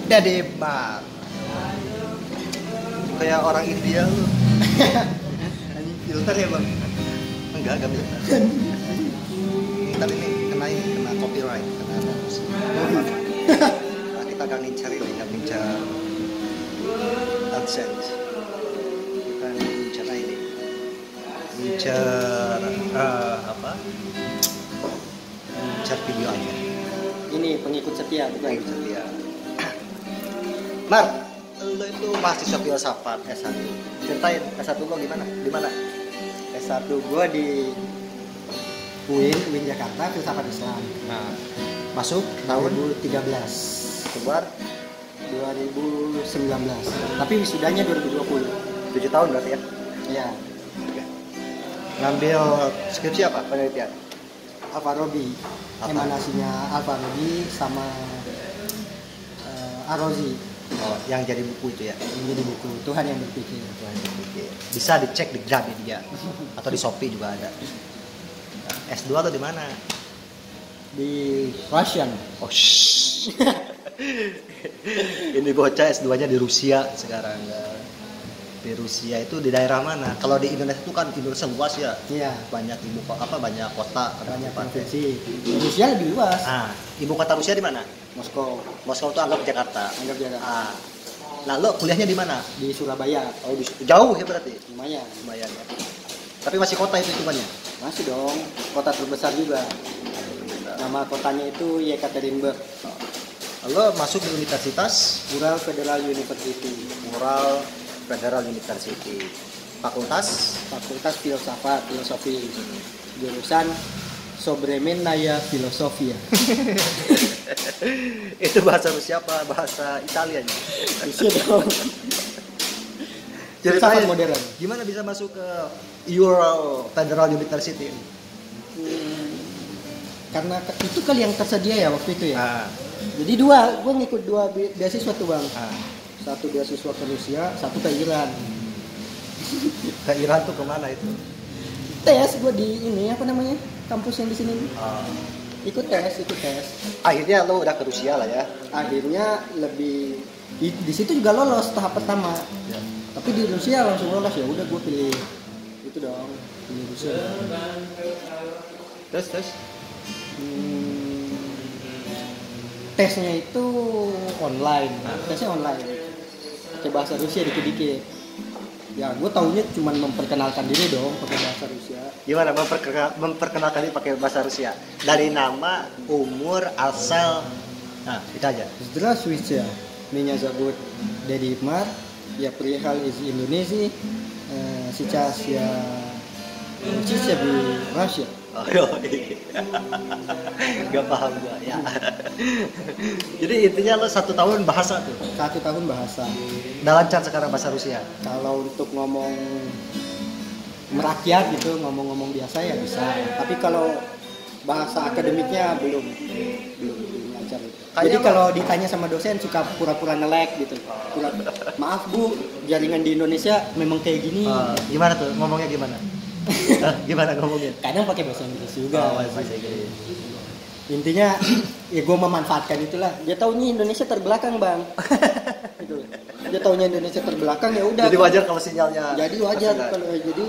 Dedebar. Kayak orang India lu. Anjing filter ya, Bang? Enggak filter. Ntar ini kena copyright, kena nah, kita gak ngincar ini, gak ngincar AdSense. Kita ngincar ini. Ngincar apa? Ngincar video aja. Ini pengikut setia, bukan? Pengikut setia. Mar, lo itu mahasiswa filsafat S1. Ceritain S1 lo gimana? Di mana? S1 gua di UIN Jakarta, filsafat Islam. Nah, masuk tahun 2013, keluar 2019. Tapi wisudanya 2020. 7 tahun berarti ya? Iya. Ngambil skripsi apa? Penelitian? Al-Farabi. Apa? Emanasinya Al-Farabi sama Ar-Razi. Oh, yang jadi buku itu ya? Ini di buku Tuhan yang berpikir. Tuhan yang berpikir. Bisa dicek di Gramedia atau di Shopee juga ada. Nah, S2 atau di mana? Di Russian. Oh, ini bocah S2-nya di Rusia sekarang. Di Rusia itu di daerah mana? Kalau di Indonesia itu kan Indonesia luas ya. Iya. Banyak banyak kota, Banyak kabupaten. provinsi. Rusia lebih luas. Ah, ibu kota Rusia di mana? Moskow. Moskow itu anggap Jakarta. Anggap Jakarta. Ah. Nah, lo kuliahnya di mana? Di Surabaya. Oh, jauh ya berarti. Lumayan. Lumayan ya. Tapi masih kota itu hitungannya. Masih dong. Kota terbesar juga. Nama kotanya itu Yekaterinburg. Lo masuk di universitas Ural Federal University. Ural Federal University. Fakultas Fakultas Filsafat, Filosofi. Jurusan Sovremenaya Filosofia. itu bahasa Rusia apa bahasa Italia? Bisa dong. Ceritain Filsafat modern. gimana bisa masuk ke Ural Federal University? Karena itu kali yang tersedia ya waktu itu ya. Ah. Jadi gue ngikut dua beasiswa tuh bang. Satu beasiswa ke Rusia, satu ke Iran. Ke Iran tuh kemana itu? Tes gue di ini apa namanya kampus yang di sini. Ikut tes. Akhirnya lo udah ke Rusia lah ya. Akhirnya lebih di situ juga lolos tahap pertama. Ya. Tapi di Rusia langsung lolos ya udah gue pilih itu dong, pilih Rusia. Terus. Tesnya itu online. Tesnya online. Pakai bahasa Rusia dikit-dikit. Ya gue taunya cuma memperkenalkan diri dong pakai bahasa Rusia. Gimana memperkenalkan diri pakai bahasa Rusia? Dari nama, umur, asal. Nah, itu aja. Здравствуйте. Меня зовут Dedimar. Я приехал из Индонезии. Сейчас я учился в Rusia. Oh, gak paham gua ya. Jadi intinya lo 1 tahun bahasa tuh. 1 tahun bahasa. Udah lancar sekarang bahasa Rusia. Kalau untuk ngomong merakyat gitu, ngomong-ngomong biasa ya bisa. Tapi kalau bahasa akademiknya belum lancar. Jadi kalau ditanya sama dosen suka pura-pura ngelek gitu. Maaf Bu, jaringan di Indonesia memang kayak gini. Gimana tuh ngomongnya gimana? Gimana ngomongnya? Kadang pakai bahasa Inggris juga. Bahasa Inggris. Intinya ya gue memanfaatkan itulah. Dia taunya Indonesia terbelakang bang. Gitu. Dia taunya Indonesia terbelakang ya udah. Jadi wajar kalau sinyalnya. Jadi wajar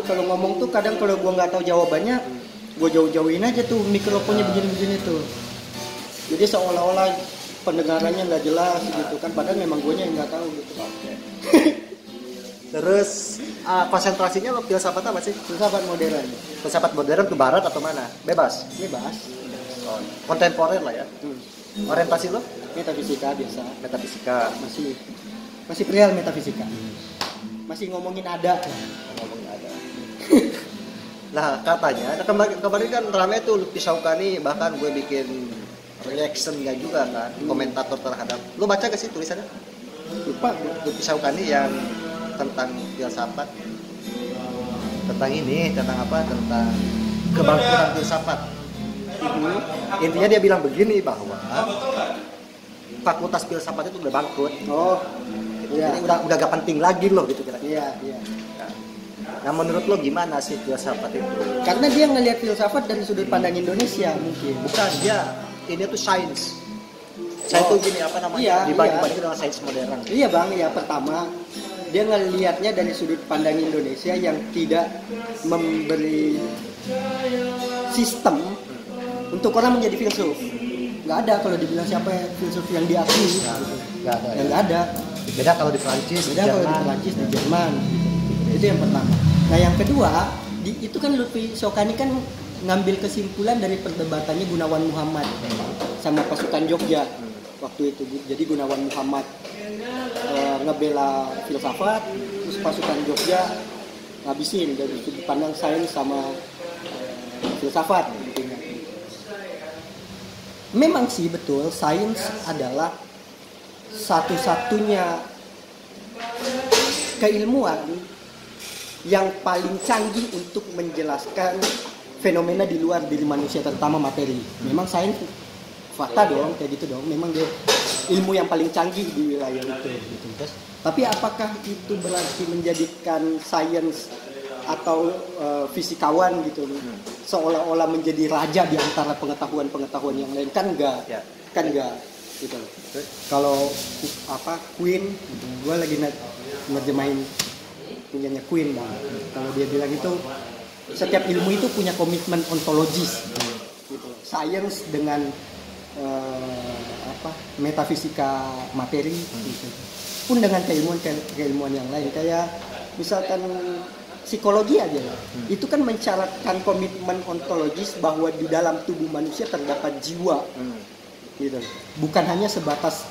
kalau ngomong tuh kadang kalau gue nggak tahu jawabannya, gue jauh-jauhin aja tuh mikrofonnya begini-begini tuh. Jadi seolah-olah pendengarannya nggak jelas gitu kan. Padahal memang gue yang nggak tahu gitu. Terus konsentrasinya lo filsafat apa sih? Filsafat modern. Filsafat modern ke barat atau mana? Bebas. Kontemporer lah ya. Orientasi lo? Metafisika biasa. Metafisika. Masih perihal metafisika. Masih ngomongin ada. Ngomongin ada. Nah katanya kemarin kan rame tuh Lutfi Syahukani, bahkan gue bikin reaction-nya juga kan, komentator terhadap. Lo baca gak sih tulisannya? Lupa. Lutfi Syahukani yang tentang filsafat, tentang kebangkitan filsafat. Intinya dia bilang begini bahwa fakultas filsafat itu udah bangkrut. Jadi udah gak penting lagi loh gitu kira-kira. Iya. Nah menurut lo gimana sih filsafat itu? Karena dia ngelihat filsafat dari sudut pandang Indonesia mungkin. Bukan, ini tuh sains. Saya tuh gini apa namanya? Iya, dibanding dengan sains modern. Iya bang, ya pertama dia ngelihatnya dari sudut pandang Indonesia yang tidak memberi sistem untuk orang menjadi filsuf. Nggak ada kalau dibilang siapa filsuf yang diakui. Nggak ada. Ya, nggak ada. Beda kalau di Prancis, Beda kalau di Perancis, di Jerman. Itu yang pertama. Nah yang kedua, itu kan Lutfi Sokani kan ngambil kesimpulan dari perdebatannya Gunawan Muhammad sama pasukan Jogja waktu itu. Jadi Gunawan Muhammad ngebela filsafat, terus pasukan Jogja ngabisin dari sudut pandang sains sama filsafat. Memang sih betul, sains adalah satu-satunya keilmuan yang paling canggih untuk menjelaskan fenomena di luar diri manusia, terutama materi. Memang sains fakta dong, kayak gitu dong. Memang dia ilmu yang paling canggih di wilayah itu. Gitu. Tapi apakah itu berarti menjadikan sains atau fisikawan gitu seolah-olah menjadi raja di antara pengetahuan-pengetahuan yang lain? Kan enggak, kan enggak. Gitu. Kalau Queen, gue lagi nerjemahin punyanya Queen bang. Kalau dia bilang itu setiap ilmu itu punya komitmen ontologis. Gitu. Sains dengan metafisika materi, gitu. Pun dengan keilmuan yang lain kayak misalkan psikologi aja, itu kan mensyaratkan komitmen ontologis bahwa di dalam tubuh manusia terdapat jiwa. Gitu. Bukan hanya sebatas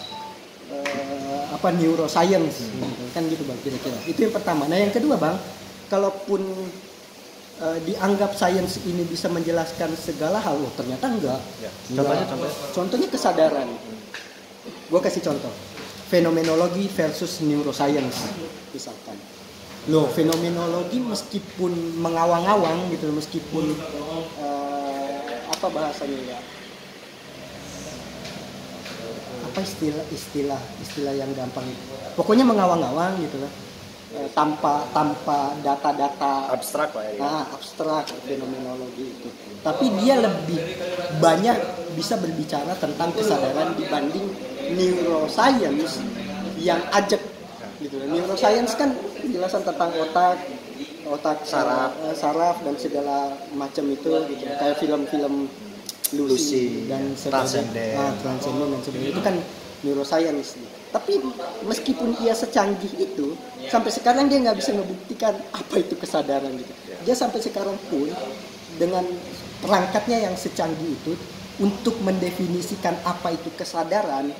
neuroscience kan gitu bang kira-kira. Itu yang pertama. Nah yang kedua bang, kalaupun dianggap sains ini bisa menjelaskan segala hal, ternyata enggak. Contohnya kesadaran. Gue kasih contoh, fenomenologi versus neuroscience misalkan. Loh, fenomenologi meskipun mengawang-awang gitu, meskipun bahasanya ya, istilah yang gampang itu. Pokoknya mengawang-awang gitu lah. Tanpa data-data abstrak lah ya. Abstrak fenomenologi itu. Tapi dia lebih banyak bisa berbicara tentang kesadaran dibanding neuroscience yang ajak gitu. Neuroscience kan penjelasan tentang otak saraf dan segala macam itu gitu. Kayak film-film Lucy dan sebagainya, Transcendent dan sebagainya itu kan neuroscience. Tapi meskipun ia secanggih itu, sampai sekarang dia nggak bisa membuktikan apa itu kesadaran gitu. Dia sampai sekarang pun dengan perangkatnya yang secanggih itu untuk mendefinisikan apa itu kesadaran,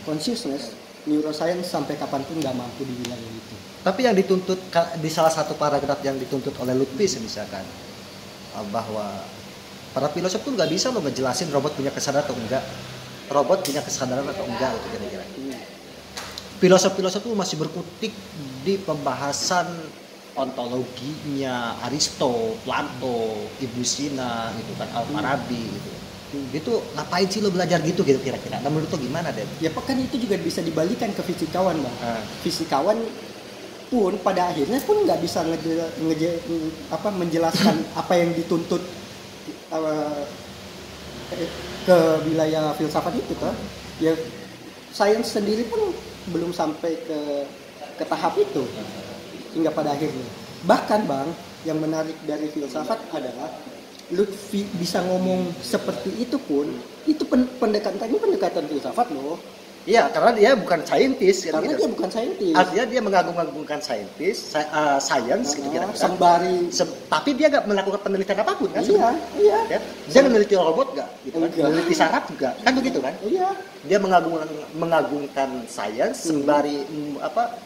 consciousness, neuroscience sampai kapanpun nggak mampu di wilayah itu. Tapi yang dituntut di salah satu paragraf yang dituntut oleh Lutfi misalkan bahwa para filosof tuh nggak bisa lo ngejelasin robot punya kesadaran atau enggak, robot punya kesadaran atau enggak itu kira-kira. Filosof-filosof tuh masih berkutik di pembahasan ontologinya Aristo, Plato, Ibnu Sina gitu kan, Al-Farabi gitu. Itu ngapain sih lo belajar gitu kira-kira? Nah menurut lo gimana deh? Ya kan itu juga bisa dibalikan ke fisikawan bang. Fisikawan pun pada akhirnya pun nggak bisa menjelaskan apa yang dituntut ke wilayah filsafat itu kan. Ya sains sendiri pun belum sampai ke tahap itu hingga pada akhirnya. Bahkan bang, yang menarik dari filsafat adalah Lutfi bisa ngomong seperti itu pun, itu pendekatan filsafat loh. Iya, karena dia bukan saintis. Karena dia bukan saintis. Artinya dia mengagung-agungkan saintis, science gitu kira-kira. Sembari. Tapi dia nggak melakukan penelitian apapun kan? Iya. Ya? Dia meneliti robot nggak? Gitu kan? Meneliti saraf juga, kan begitu kan? Iya. Dia mengagungkan science sembari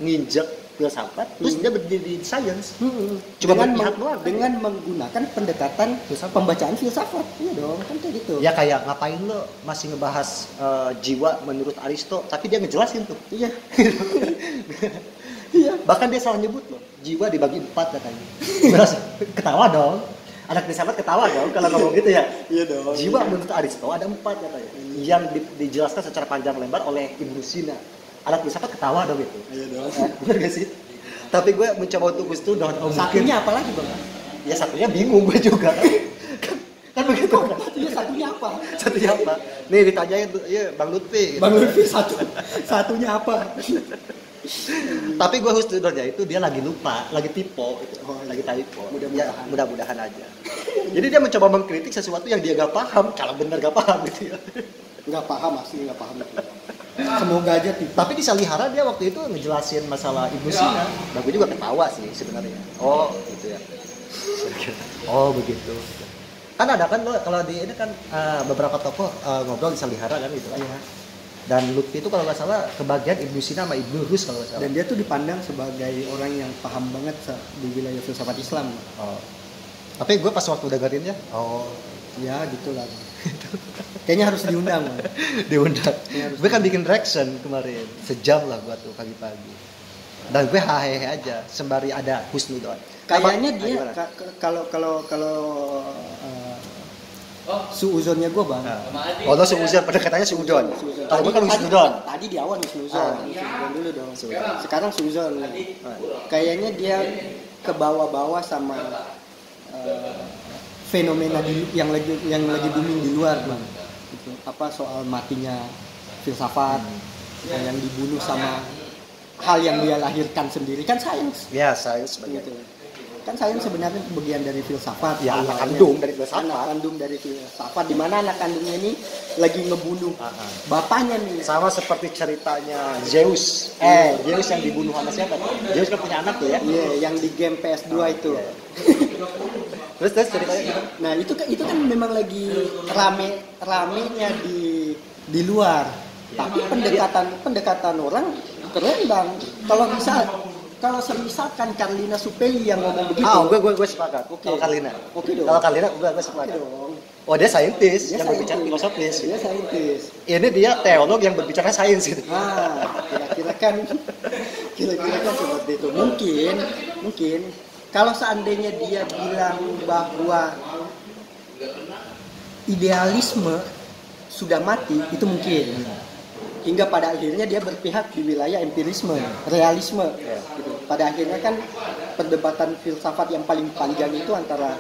nginjek filsafat, terus dia berdiri di science. Cuma dengan menggunakan pendekatan pembacaan filsafat. Iya dong, kan kayak gitu. Ya kayak ngapain lo masih ngebahas jiwa menurut Aristo, tapi dia ngejelasin tuh. Iya. Iya. Bahkan dia salah nyebut loh, jiwa dibagi 4 katanya. Ketawa dong. Anak filsafat ketawa dong kalau ngomong gitu ya. Iya dong. Jiwa menurut Aristo ada 4 katanya. Yang dijelaskan secara panjang lebar oleh Ibnu Sina. Anak filsafat ketawa dong itu. Iya dong. Bener gak sih? Tapi gue mencoba untuk itu dong. Satunya apa lagi bang? Ya satunya bingung gue juga. Kan begitu kan. Satunya apa? Satunya apa? Nih ditanyain tuh, iya Bang Lutfi. Gitu. Bang Lutfi satunya apa? Tapi gue husnudonnya itu dia lagi lupa, lagi typo, gitu. Lagi typo. Mudah-mudahan aja. Jadi dia mencoba mengkritik sesuatu yang dia gak paham, kalau benar gak paham gitu ya. Nggak paham, asli nggak paham. Semoga aja typo. Tapi di Salihara dia waktu itu ngejelasin masalah Ibnu Sina. Nah, gue juga ketawa sih sebenarnya. Oh gitu ya. Oh begitu. Kan ada kan lo kalau di ini kan beberapa tokoh ngobrol di Salihara kan gitu kan. Iya. Dan Lutfi itu kalau nggak salah kebagian Ibnu Sina sama Ibnu Rus kalau nggak salah. Dan dia tuh dipandang sebagai orang yang paham banget di wilayah filsafat Islam. Oh. Tapi gue pas waktu dengerin ya, oh ya gitulah. Kayaknya harus diundang. diundang. Gue kan bikin reaction kemarin, sejam lah gue tuh pagi-pagi. Dan gue hahehe aja, sembari ada husnudon. Kayaknya dia kalau suuzonnya gue bang. Oh lo suuzon, pendekatannya suudon. Kalau gue kan husnudon. Tadi di awal husnudon dulu dong. Sekarang suuzon. Kayaknya dia ke bawah-bawah sama fenomena yang lagi booming di luar bang. Gitu. Apa soal matinya filsafat yang dibunuh sama hal yang dia lahirkan sendiri kan sains. Ya sains sebagai gitu. Kan sains sebenarnya bagian dari filsafat. Ya anak kandung dari filsafat. Anak kandung dari filsafat di mana anak kandungnya ini lagi ngebunuh bapaknya nih. Sama seperti ceritanya Zeus. Zeus yang dibunuh sama siapa? Zeus kan punya anak tuh ya? Iya, yang di game PS2 itu. Yeah. terus ceritanya gimana? Nah, itu kan memang lagi ramenya di luar. Tapi pendekatan orang keren bang. Kalau misalkan Carlina Supeli yang ngomong begitu. Gue sepakat. Okay. Kalau Carlina. Oke dong. Kalau Carlina gue sepakat. Oh dia saintis yang berbicara filosofis. Dia saintis. Ini dia teolog yang berbicara sains gitu. Kira-kira kan seperti itu. Mungkin kalau seandainya dia bilang bahwa idealisme sudah mati, itu mungkin. Hingga pada akhirnya dia berpihak di wilayah empirisme, realisme. Gitu. Pada akhirnya kan perdebatan filsafat yang paling panjang itu antara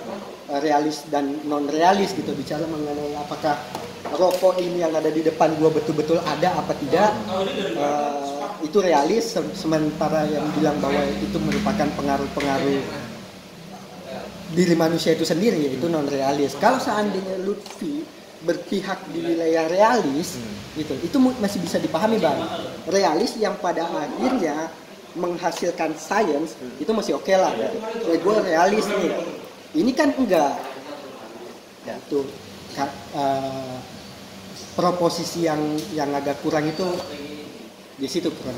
realis dan non realis gitu, bicara mengenai apakah rokok ini yang ada di depan gua betul-betul ada apa tidak. Itu realis, sementara yang bilang bahwa itu merupakan pengaruh-pengaruh diri manusia itu sendiri, yaitu non realis. Kalau seandainya Lutfi berpihak di wilayah realis, gitu, itu masih bisa dipahami bang. Realis yang pada akhirnya menghasilkan sains, itu masih oke lah. Gitu. Gue realis nih. Ini kan enggak. Ya, itu proposisi yang agak kurang itu di situ kurang.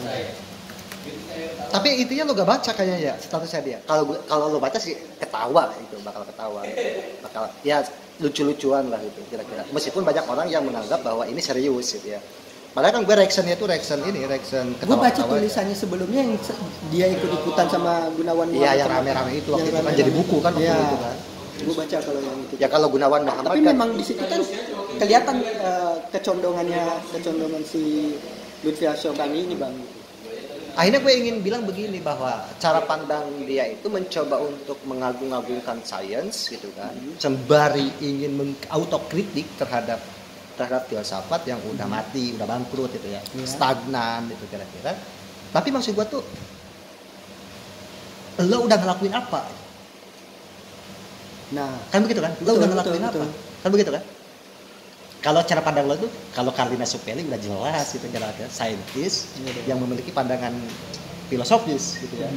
Tapi intinya lo gak baca kayaknya ya statusnya dia. Kalau lo baca sih ketawa itu, bakal ketawa. Bakal ya lucu-lucuan lah gitu kira-kira. Meskipun banyak orang yang menganggap bahwa ini serius gitu ya. Padahal kan gue reactionnya itu reaction ketawa. Gue baca tulisannya sebelumnya yang dia ikut-ikutan sama Gunawan Muhammad. Iya yang rame-rame itu waktu itu kan jadi buku kan waktu itu kan. Gue baca kalau yang itu. Ya kalau Gunawan Muhammad. Tapi kan, memang di situ kan kelihatan kecondongan si Lutfi Asyokani ini bang. Akhirnya gue ingin bilang begini bahwa cara pandang dia itu mencoba untuk mengagung-agungkan sains gitu kan, sembari ingin autokritik terhadap filsafat yang udah mati, udah bangkrut gitu ya, stagnan gitu kira-kira. Tapi maksud gue tuh, lo udah ngelakuin apa? Nah, kan begitu kan? Lo udah ngelakuin apa? Kan begitu kan? Kalau cara pandang lo tuh, kalau Carlina Supeli udah jelas gitu kira-kira saintis yang memiliki pandangan filosofis gitu ya.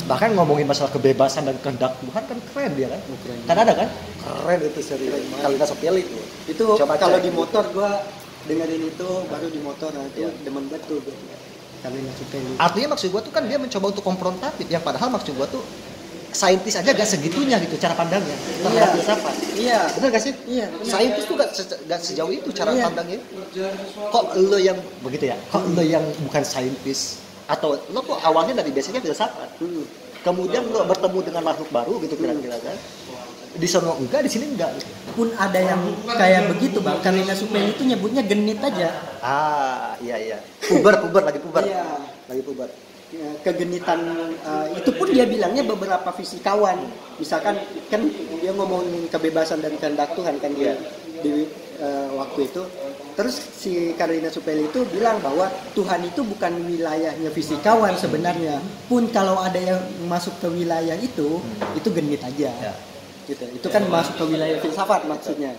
Bahkan ngomongin masalah kebebasan dan kehendak Tuhan kan keren dia kan? Keren. Kan ada kan? Keren itu seri Carlina Supeli itu. Itu kalau di motor gua dengerin itu baru di motor itu demen banget tuh Carlina Supeli. Artinya maksud gua tuh kan dia mencoba untuk konfrontatif yang padahal maksud gua tuh saintis aja gak segitunya gitu cara pandangnya terhadap filsafat. Iya. Benar gak sih? Iya. Saintis tuh gak sejauh itu cara pandangnya. Kok lo yang begitu ya? Kok lo yang bukan saintis? Atau lo kok awalnya dari biasanya filsafat? Kemudian lo bertemu dengan makhluk baru gitu kira-kira kan? Di sana enggak, di sini enggak. Gitu. Pun ada yang kayak begitu bang. Carlina Supeli itu nyebutnya genit aja. Iya. Puber lagi puber. Iya. Lagi puber. kegenitan itu pun dia bilangnya beberapa fisikawan, misalkan kan dia ngomongin kebebasan dan kehendak Tuhan kan dia di waktu itu. Terus si Kardinal Supeli itu bilang bahwa Tuhan itu bukan wilayahnya fisikawan sebenarnya. Pun kalau ada yang masuk ke wilayah itu genit aja. Ya. Gitu. Itu kan masuk ke wilayah filsafat maksudnya.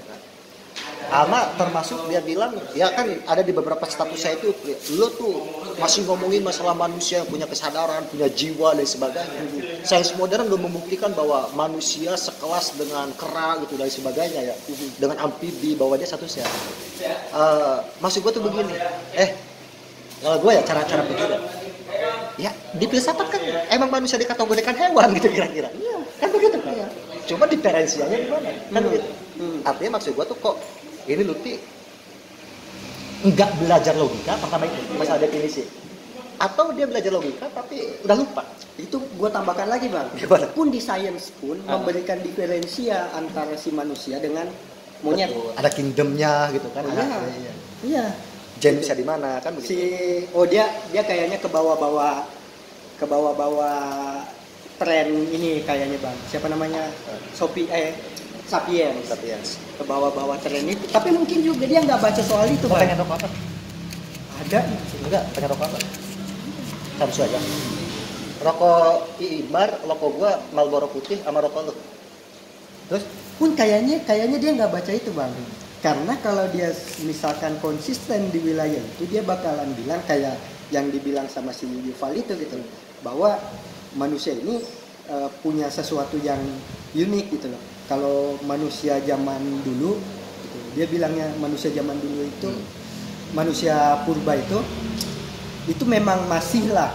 Ama termasuk dia bilang, ya kan ada di beberapa status saya itu, lo tuh masih ngomongin masalah manusia yang punya kesadaran, punya jiwa dan sebagainya. Sains modern udah membuktikan bahwa manusia sekelas dengan kera gitu dan sebagainya ya, dengan amfibi, bahwa dia statusnya. Maksud gue tuh begini, kalau gue ya cara pikir ya di filsafat kan emang manusia dikategorikan hewan gitu kira-kira. Iya, kan begitu kan. Ya. Cuma diferensialnya gimana? Kan begitu. Artinya maksud gue tuh kok ini Lutfi nggak belajar logika pertama itu masalah definisi, atau dia belajar logika tapi udah lupa. Itu gue tambahkan lagi bang. Gimana? Pun di sains pun memberikan diferensia antara si manusia dengan monyet. Betul. Ada kingdomnya gitu kan. Iya. Gen bisa di mana kan begitu. Dia kayaknya ke bawah-bawah tren ini kayaknya bang. Siapa namanya? Sapiens. Ke bawah-bawah tren itu. Tapi mungkin juga dia nggak baca soal itu bang. Pengen rokok apa? Ada. Enggak, pengen rokok apa? Samsu aja. Rokok Ibar, rokok gua Marlboro putih sama rokok lu. Terus pun kayaknya dia nggak baca itu bang. Karena kalau dia misalkan konsisten di wilayah itu, dia bakalan bilang kayak yang dibilang sama si Yuval itu gitu, bahwa manusia ini punya sesuatu yang unik gitu loh. Kalau manusia zaman dulu gitu, dia bilangnya manusia zaman dulu itu manusia purba itu memang masih lah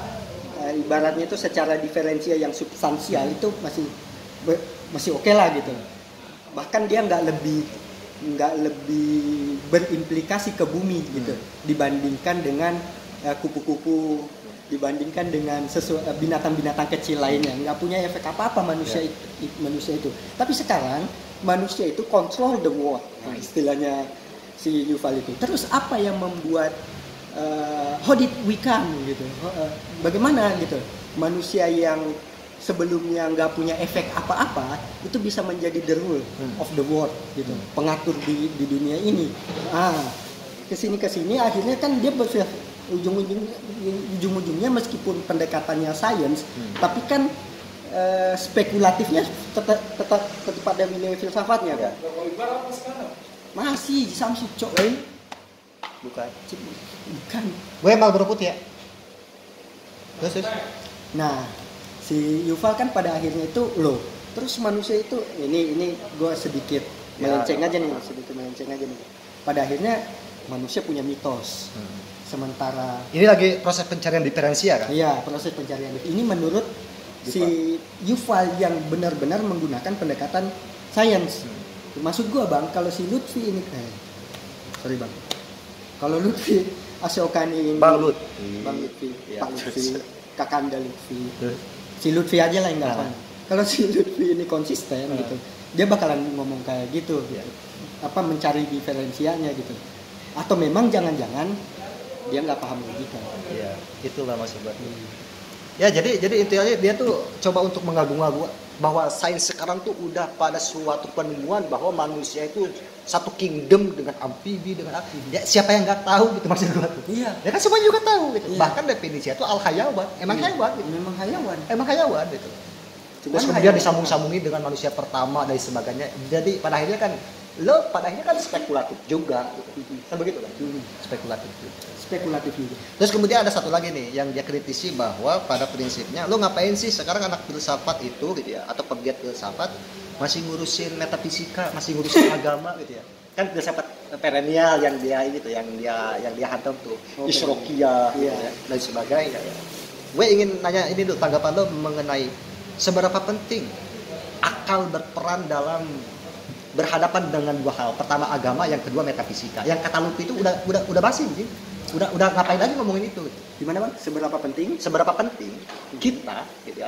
ibaratnya itu secara diferensial yang substansial itu masih oke lah gitu. Bahkan dia nggak lebih berimplikasi ke bumi gitu dibandingkan dengan kupu-kupu, dibandingkan dengan binatang-binatang kecil lainnya. Nggak punya efek apa-apa manusia itu. Tapi sekarang manusia itu control the world, istilahnya si Yuval itu. Terus apa yang membuat how did we come gitu? Bagaimana gitu manusia yang sebelumnya nggak punya efek apa-apa itu bisa menjadi the rule of the world gitu, pengatur di dunia ini. Kesini akhirnya kan dia ujung-ujungnya meskipun pendekatannya sains, tapi kan spekulatifnya tetap pada wilayah filsafatnya kan. Masih Samsu cok. bukan. Gue Marlboro putih ya. Terus. Nah, si Yuval kan pada akhirnya itu terus manusia itu ini gue sedikit melenceng aja nih. Pada akhirnya manusia punya mitos. Sementara ini lagi proses pencarian diferensia kan? Iya, proses pencarian. Ini menurut si Yuval yang benar-benar menggunakan pendekatan sains. Maksud gue bang, kalau si Lutfi ini, sorry bang, kalau Lutfi Asyokani ini, Bang Lutfi, Pak Lutfi, Kakanda Lutfi, si Lutfi aja lah yang nggak paham. Kalau si Lutfi ini konsisten gitu, dia bakalan ngomong kayak gitu, apa mencari diferensianya gitu. Atau memang jangan-jangan dia nggak paham logika. Iya, itulah maksud gue. Ya jadi intinya dia tuh coba untuk mengagung-agung bahwa sains sekarang tuh udah pada suatu penemuan bahwa manusia itu satu kingdom dengan amfibi ya siapa yang nggak tahu gitu maksud gue tuh. Iya. Ya kan semuanya juga tahu gitu. Iya. Bahkan definisinya itu al-hayawan, emang hewan gitu. Emang hayawan gitu. Terus kemudian disambung-sambungi dengan manusia pertama dan sebagainya. Jadi pada akhirnya kan spekulatif juga gitu. Kan begitu kan? Spekulatif juga. Terus kemudian ada satu lagi nih yang dia kritisi bahwa pada prinsipnya lo ngapain sih sekarang anak filsafat itu gitu ya, atau pegiat filsafat masih ngurusin metafisika, masih ngurusin agama gitu ya. Kan filsafat perennial yang dia ini tuh yang dia hantam tuh Isrokia gitu ya, dan sebagainya ya. Gue ingin nanya ini dulu tanggapan lo mengenai seberapa penting akal berperan dalam berhadapan dengan dua hal. Pertama agama, yang kedua metafisika. Yang kata Lutfi itu udah basi sih. Udah ngapain lagi ngomongin itu? Gimana bang? Seberapa penting kita gitu ya,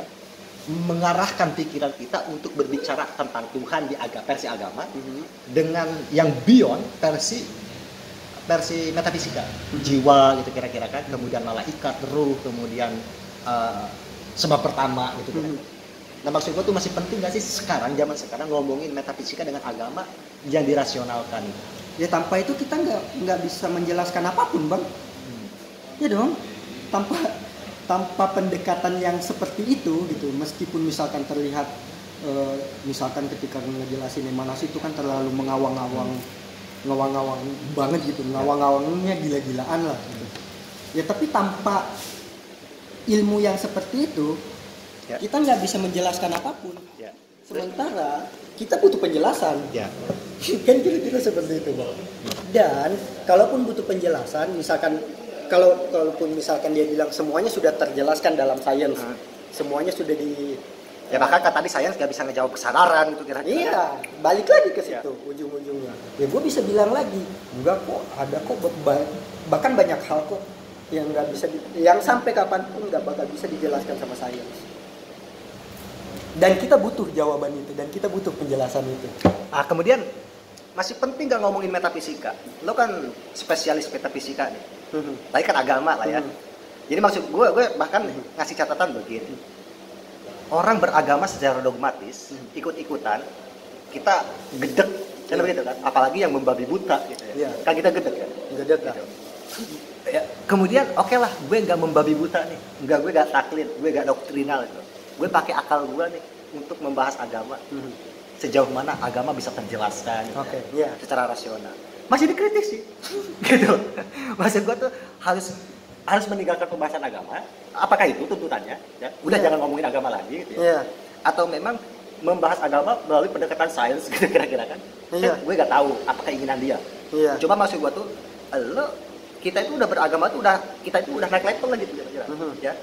mengarahkan pikiran kita untuk berbicara tentang Tuhan di versi agama dengan yang beyond versi metafisika, jiwa gitu kira-kira kan, kemudian malaikat, ruh, kemudian sebab pertama gitu kan. Nah maksud gue tuh masih penting gak sih sekarang, zaman sekarang ngomongin metafisika dengan agama yang dirasionalkan? Ya tanpa itu kita nggak bisa menjelaskan apapun bang. Ya dong, tanpa pendekatan yang seperti itu gitu, meskipun misalkan terlihat misalkan ketika ngejelasin emanas itu kan terlalu ngawang-ngawang banget gitu, ngawang-ngawangnya gila-gilaan lah gitu. Ya tapi tanpa ilmu yang seperti itu kita nggak bisa menjelaskan apapun. Sementara kita butuh penjelasan. Kan kira-kira seperti itu bang. Dan kalaupun butuh penjelasan, misalkan kalaupun misalkan dia bilang semuanya sudah terjelaskan dalam sains, semuanya sudah di ya bahkan tadi sains nggak bisa ngejawab kesadaran gitu kira-kira. Iya, balik lagi ke situ ujung-ujungnya. Ya gue bisa bilang lagi, enggak kok, ada kok bahkan banyak hal kok yang nggak bisa yang sampai kapanpun nggak bakal bisa dijelaskan sama sains. Dan kita butuh jawaban itu, dan kita butuh penjelasan itu. Kemudian masih penting gak ngomongin metafisika? Lo kan spesialis metafisika nih. Tadi kan agama lah ya. Jadi maksud gue bahkan ngasih catatan begini. Orang beragama secara dogmatis, ikut-ikutan, kita gedek, kan begitu kan? Apalagi yang membabi buta gitu ya. Kan kita gedek kan? Gedek lah. Gitu. Ya, kemudian oke lah, gue nggak membabi buta nih. Gue nggak taklid, gue nggak doktrinal gitu. Gue pakai akal gue nih untuk membahas agama. Sejauh mana agama bisa terjelaskan gitu, secara rasional. Masih dikritik sih. Gitu. Maksud gue tuh harus meninggalkan pembahasan agama. Apakah itu tuntutannya? Ya? Udah jangan ngomongin agama lagi gitu ya. Atau memang membahas agama melalui pendekatan sains gitu kira-kira kan? Gue nggak tahu apa keinginan dia. Cuma maksud gue tuh kita itu udah beragama tuh kita itu udah naik level lah gitu kira-kira. Ya.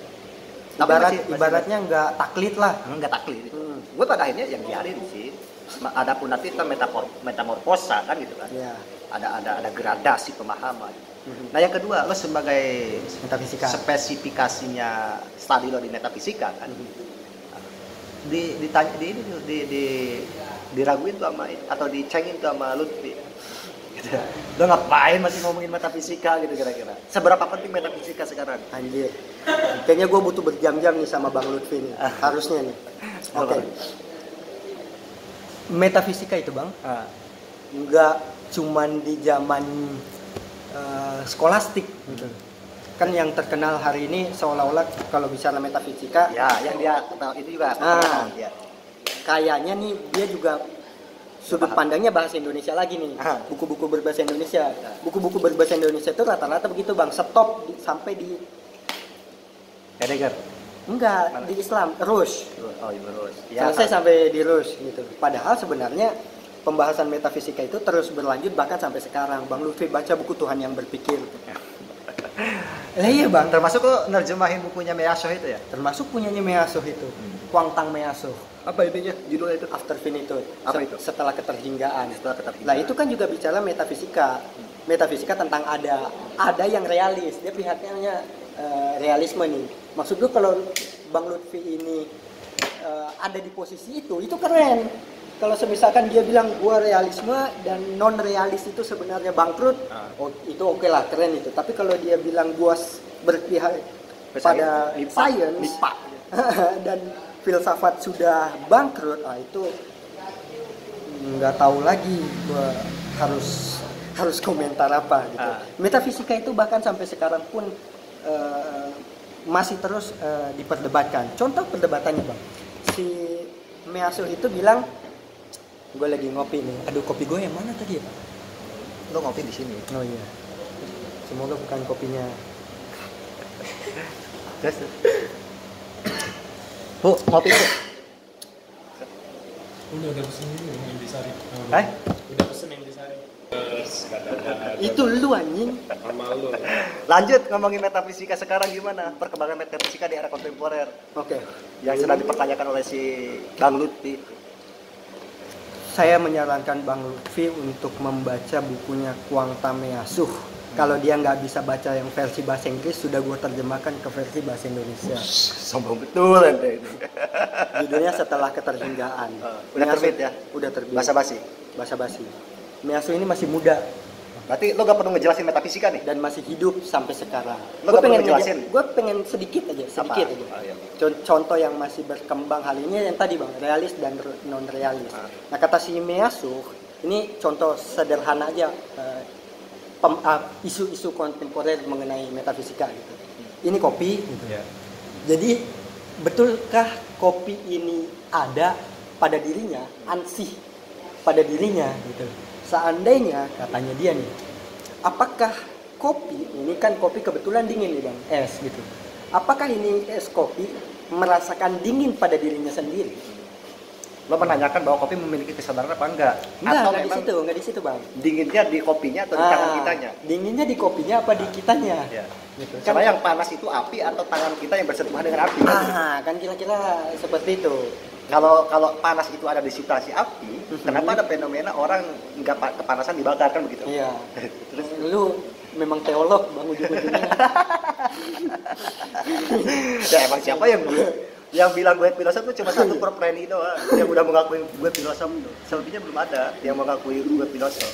Ibaratnya nggak taklid lah. Nggak taklid. Gue pada akhirnya yang biarin sih. Adapun nanti kan metamorfosa kan gitu kan. Ada gradasi pemahaman. Nah yang kedua, lo sebagai metafisika, spesifikasinya studi lo di metafisika kan, ditanya diraguin tuh sama atau dicengin tuh sama Lutfi. Gitu. Lo ngapain masih ngomongin metafisika gitu kira-kira? Seberapa penting metafisika sekarang? Anjir. Kayaknya gue butuh berjam-jam nih sama Bang Lutfi nih. Harusnya nih. Oke. Metafisika itu bang, nggak cuman di zaman skolastik gitu. Kan yang terkenal hari ini seolah-olah kalau bicara metafisika, yang dia itu juga. Kayaknya nih dia juga sudut pandangnya bahasa Indonesia lagi nih. Buku-buku berbahasa Indonesia. Buku-buku berbahasa Indonesia itu rata-rata begitu bang. Stop sampai di Heidegger. Enggak, di Islam, Rush. Selesai sampai di Rush gitu. Padahal sebenarnya pembahasan metafisika itu terus berlanjut bahkan sampai sekarang. Bang Lutfi baca buku Tuhan yang Berpikir. Iya bang. Termasuk lo nerjemahin bukunya Meyasoh itu ya? Termasuk punyanya Meyasoh itu. Kuangtang Meyasoh. Apa intinya? Judulnya itu? After Finitude. Apa itu? Setelah keterhinggaan. Nah itu kan juga bicara metafisika. Metafisika tentang ada yang realis. Dia pihaknya realisme nih. Maksud gue kalau Bang Lutfi ini ada di posisi itu keren. Kalau misalkan dia bilang gua realisme dan non realis itu sebenarnya bangkrut, itu oke lah, keren itu. Tapi kalau dia bilang gua berpihak pada science dan filsafat sudah bangkrut, itu nggak tahu lagi gua harus komentar apa gitu. Metafisika itu bahkan sampai sekarang pun masih terus diperdebatkan. Contoh perdebatannya bang, si Meyasoh itu bilang, gue lagi ngopi nih. Aduh, kopi gue yang mana tadi ya Pak? Lo ngopi di sini. Oh iya. Semoga bukan kopinya. Terus. Bu, ngopi bu. Udah pesen yang disari. Udah pesen yang disari. Itu lu anjing. Sama lu. Lanjut ngomongin metafisika sekarang gimana? Perkembangan metafisika di era kontemporer. Oke. Yang sedang dipertanyakan oleh si Bang Lutfi. Saya menyarankan Bang Lutfi untuk membaca bukunya Kuangtang Meyasoh. Kalau dia nggak bisa baca yang versi bahasa Inggris, sudah gue terjemahkan ke versi bahasa Indonesia. Sombong betul ente ini. Judulnya Setelah Keterhinggaan. Udah terbit ya? Udah terbit. Basa-basi. Basa-basi. Meyasoh ini masih muda. Berarti lo gak perlu ngejelasin metafisika nih? dan masih hidup sampai sekarang. Lo gak perlu ngejelasin? Gue pengen sedikit aja. Apa? Oh, iya. Contoh yang masih berkembang hal ini yang tadi bang, realis dan non realis. Nah kata si Measuh, ini contoh sederhana aja isu-isu kontemporer mengenai metafisika gitu. Ini kopi. Gitu. Yeah. Jadi betulkah kopi ini ada pada dirinya, ansih pada dirinya gitu. Seandainya katanya dia nih, apakah kopi ini kan kopi kebetulan dingin nih bang, es gitu. Apakah ini es kopi merasakan dingin pada dirinya sendiri? Lo menanyakan bahwa kopi memiliki kesadaran apa enggak? Enggak di situ bang. Dinginnya di kopinya atau di tangan kitanya? Dinginnya di kopinya apa di kitanya? Ya. Gitu. Karena yang panas itu api atau tangan kita yang bersentuhan dengan api. Kan kira-kira seperti itu. Kalau panas itu ada di situasi api, kenapa ada fenomena orang nggak kepanasan dibakar kan begitu? Iya. Terus lu memang teolog bang ujung-ujungnya. Ya emang siapa yang bilang gue filosof itu cuma satu Preni doang yang udah mengakui gue filosof tuh. Selebihnya belum ada yang mengakui gue filosof.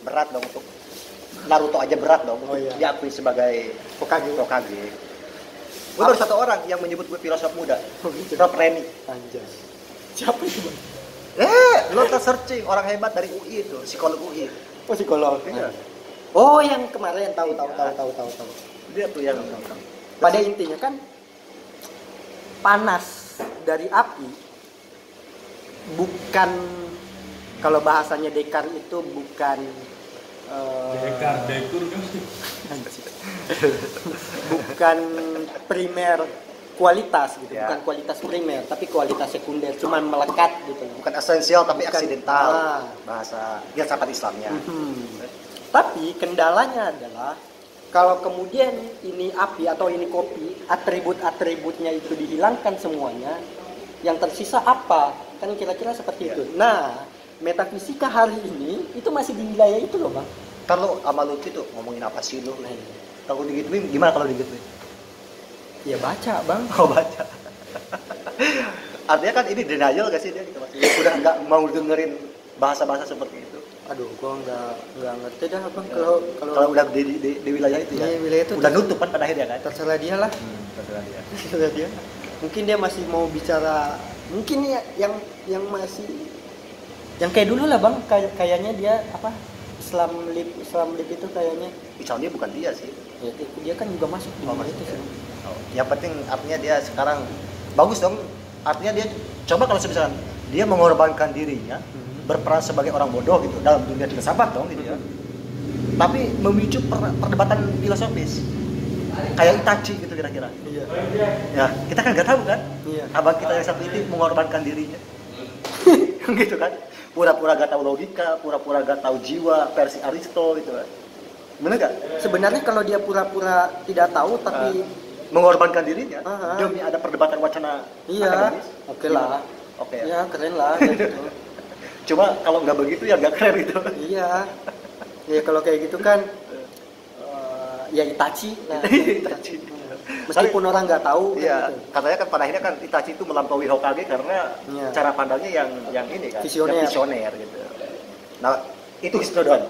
Berat dong untuk Naruto aja berat dong untuk diakui sebagai Hokage. Gue baru satu orang yang menyebut gue filosof muda. Preni. Anjay. Siapa itu bang? Lo searching orang hebat dari UI itu, psikolog UI. Oh psikolog. Iya. Oh yang kemarin tahu. Dia tuh yang pada intinya kan panas dari api bukan, kalau bahasanya Descartes itu bukan Dekur kan. bukan primer kualitas gitu, Ya. bukan kualitas primer tapi kualitas sekunder, cuman melekat gitu. bukan esensial tapi Bukan. aksidental. Bahasa filsafat Islamnya. Tapi kendalanya adalah kalau kemudian ini api atau ini kopi, atribut-atributnya itu dihilangkan semuanya, yang tersisa apa? Kan kira-kira seperti itu. Nah, metafisika hari ini itu masih di wilayah itu loh bang. Kalau sama Lutfi tuh ngomongin apa sih lu? Kalau digituin gimana kalau digituin? Ya baca bang. Oh baca. Artinya kan ini denial gak sih dia gitu maksudnya? Udah nggak mau dengerin bahasa-bahasa seperti itu. Aduh, gua nggak ngerti dah bang. Kalau udah di wilayah itu ya. Di wilayah itu udah nutup kan pada akhirnya kan. terserah dia lah. Terserah dia. Mungkin dia masih mau bicara, mungkin ya yang masih yang kayak dulu lah bang. Kayaknya dia apa? Islam lip itu kayaknya. Misalnya bukan dia sih. Ya, dia kan juga masuk di masuk itu ya. sih. Yang penting artinya dia sekarang bagus dong. Artinya dia coba kalau misalkan dia mengorbankan dirinya, berperan sebagai orang bodoh gitu dalam dunia filsafat dong gitu ya. Tapi memicu perdebatan filosofis. Kayak Itachi gitu kira-kira. Iya. Ya, kita kan nggak tahu kan? Iya. Abang kita yang satu ini mengorbankan dirinya. Gitu kan? Pura-pura gak tahu logika, pura-pura gak tahu jiwa versi Aristo gitu kan. Bener gak? Sebenarnya kalau dia pura-pura tidak tahu tapi mengorbankan dirinya Aha. demi ada perdebatan wacana iya, akademis. oke lah. Oke. Ya keren lah kayak gitu. Cuma kalau nggak begitu ya nggak keren gitu. Iya. Ya kalau kayak gitu kan ya Itachi. Nah, Itachi. meskipun orang nggak tahu Iya, kan gitu. katanya kan pada akhirnya kan Itachi itu melampaui Hokage karena Iya. cara pandangnya yang ini kan, Visioner. yang visioner gitu. Nah, itu Histodon.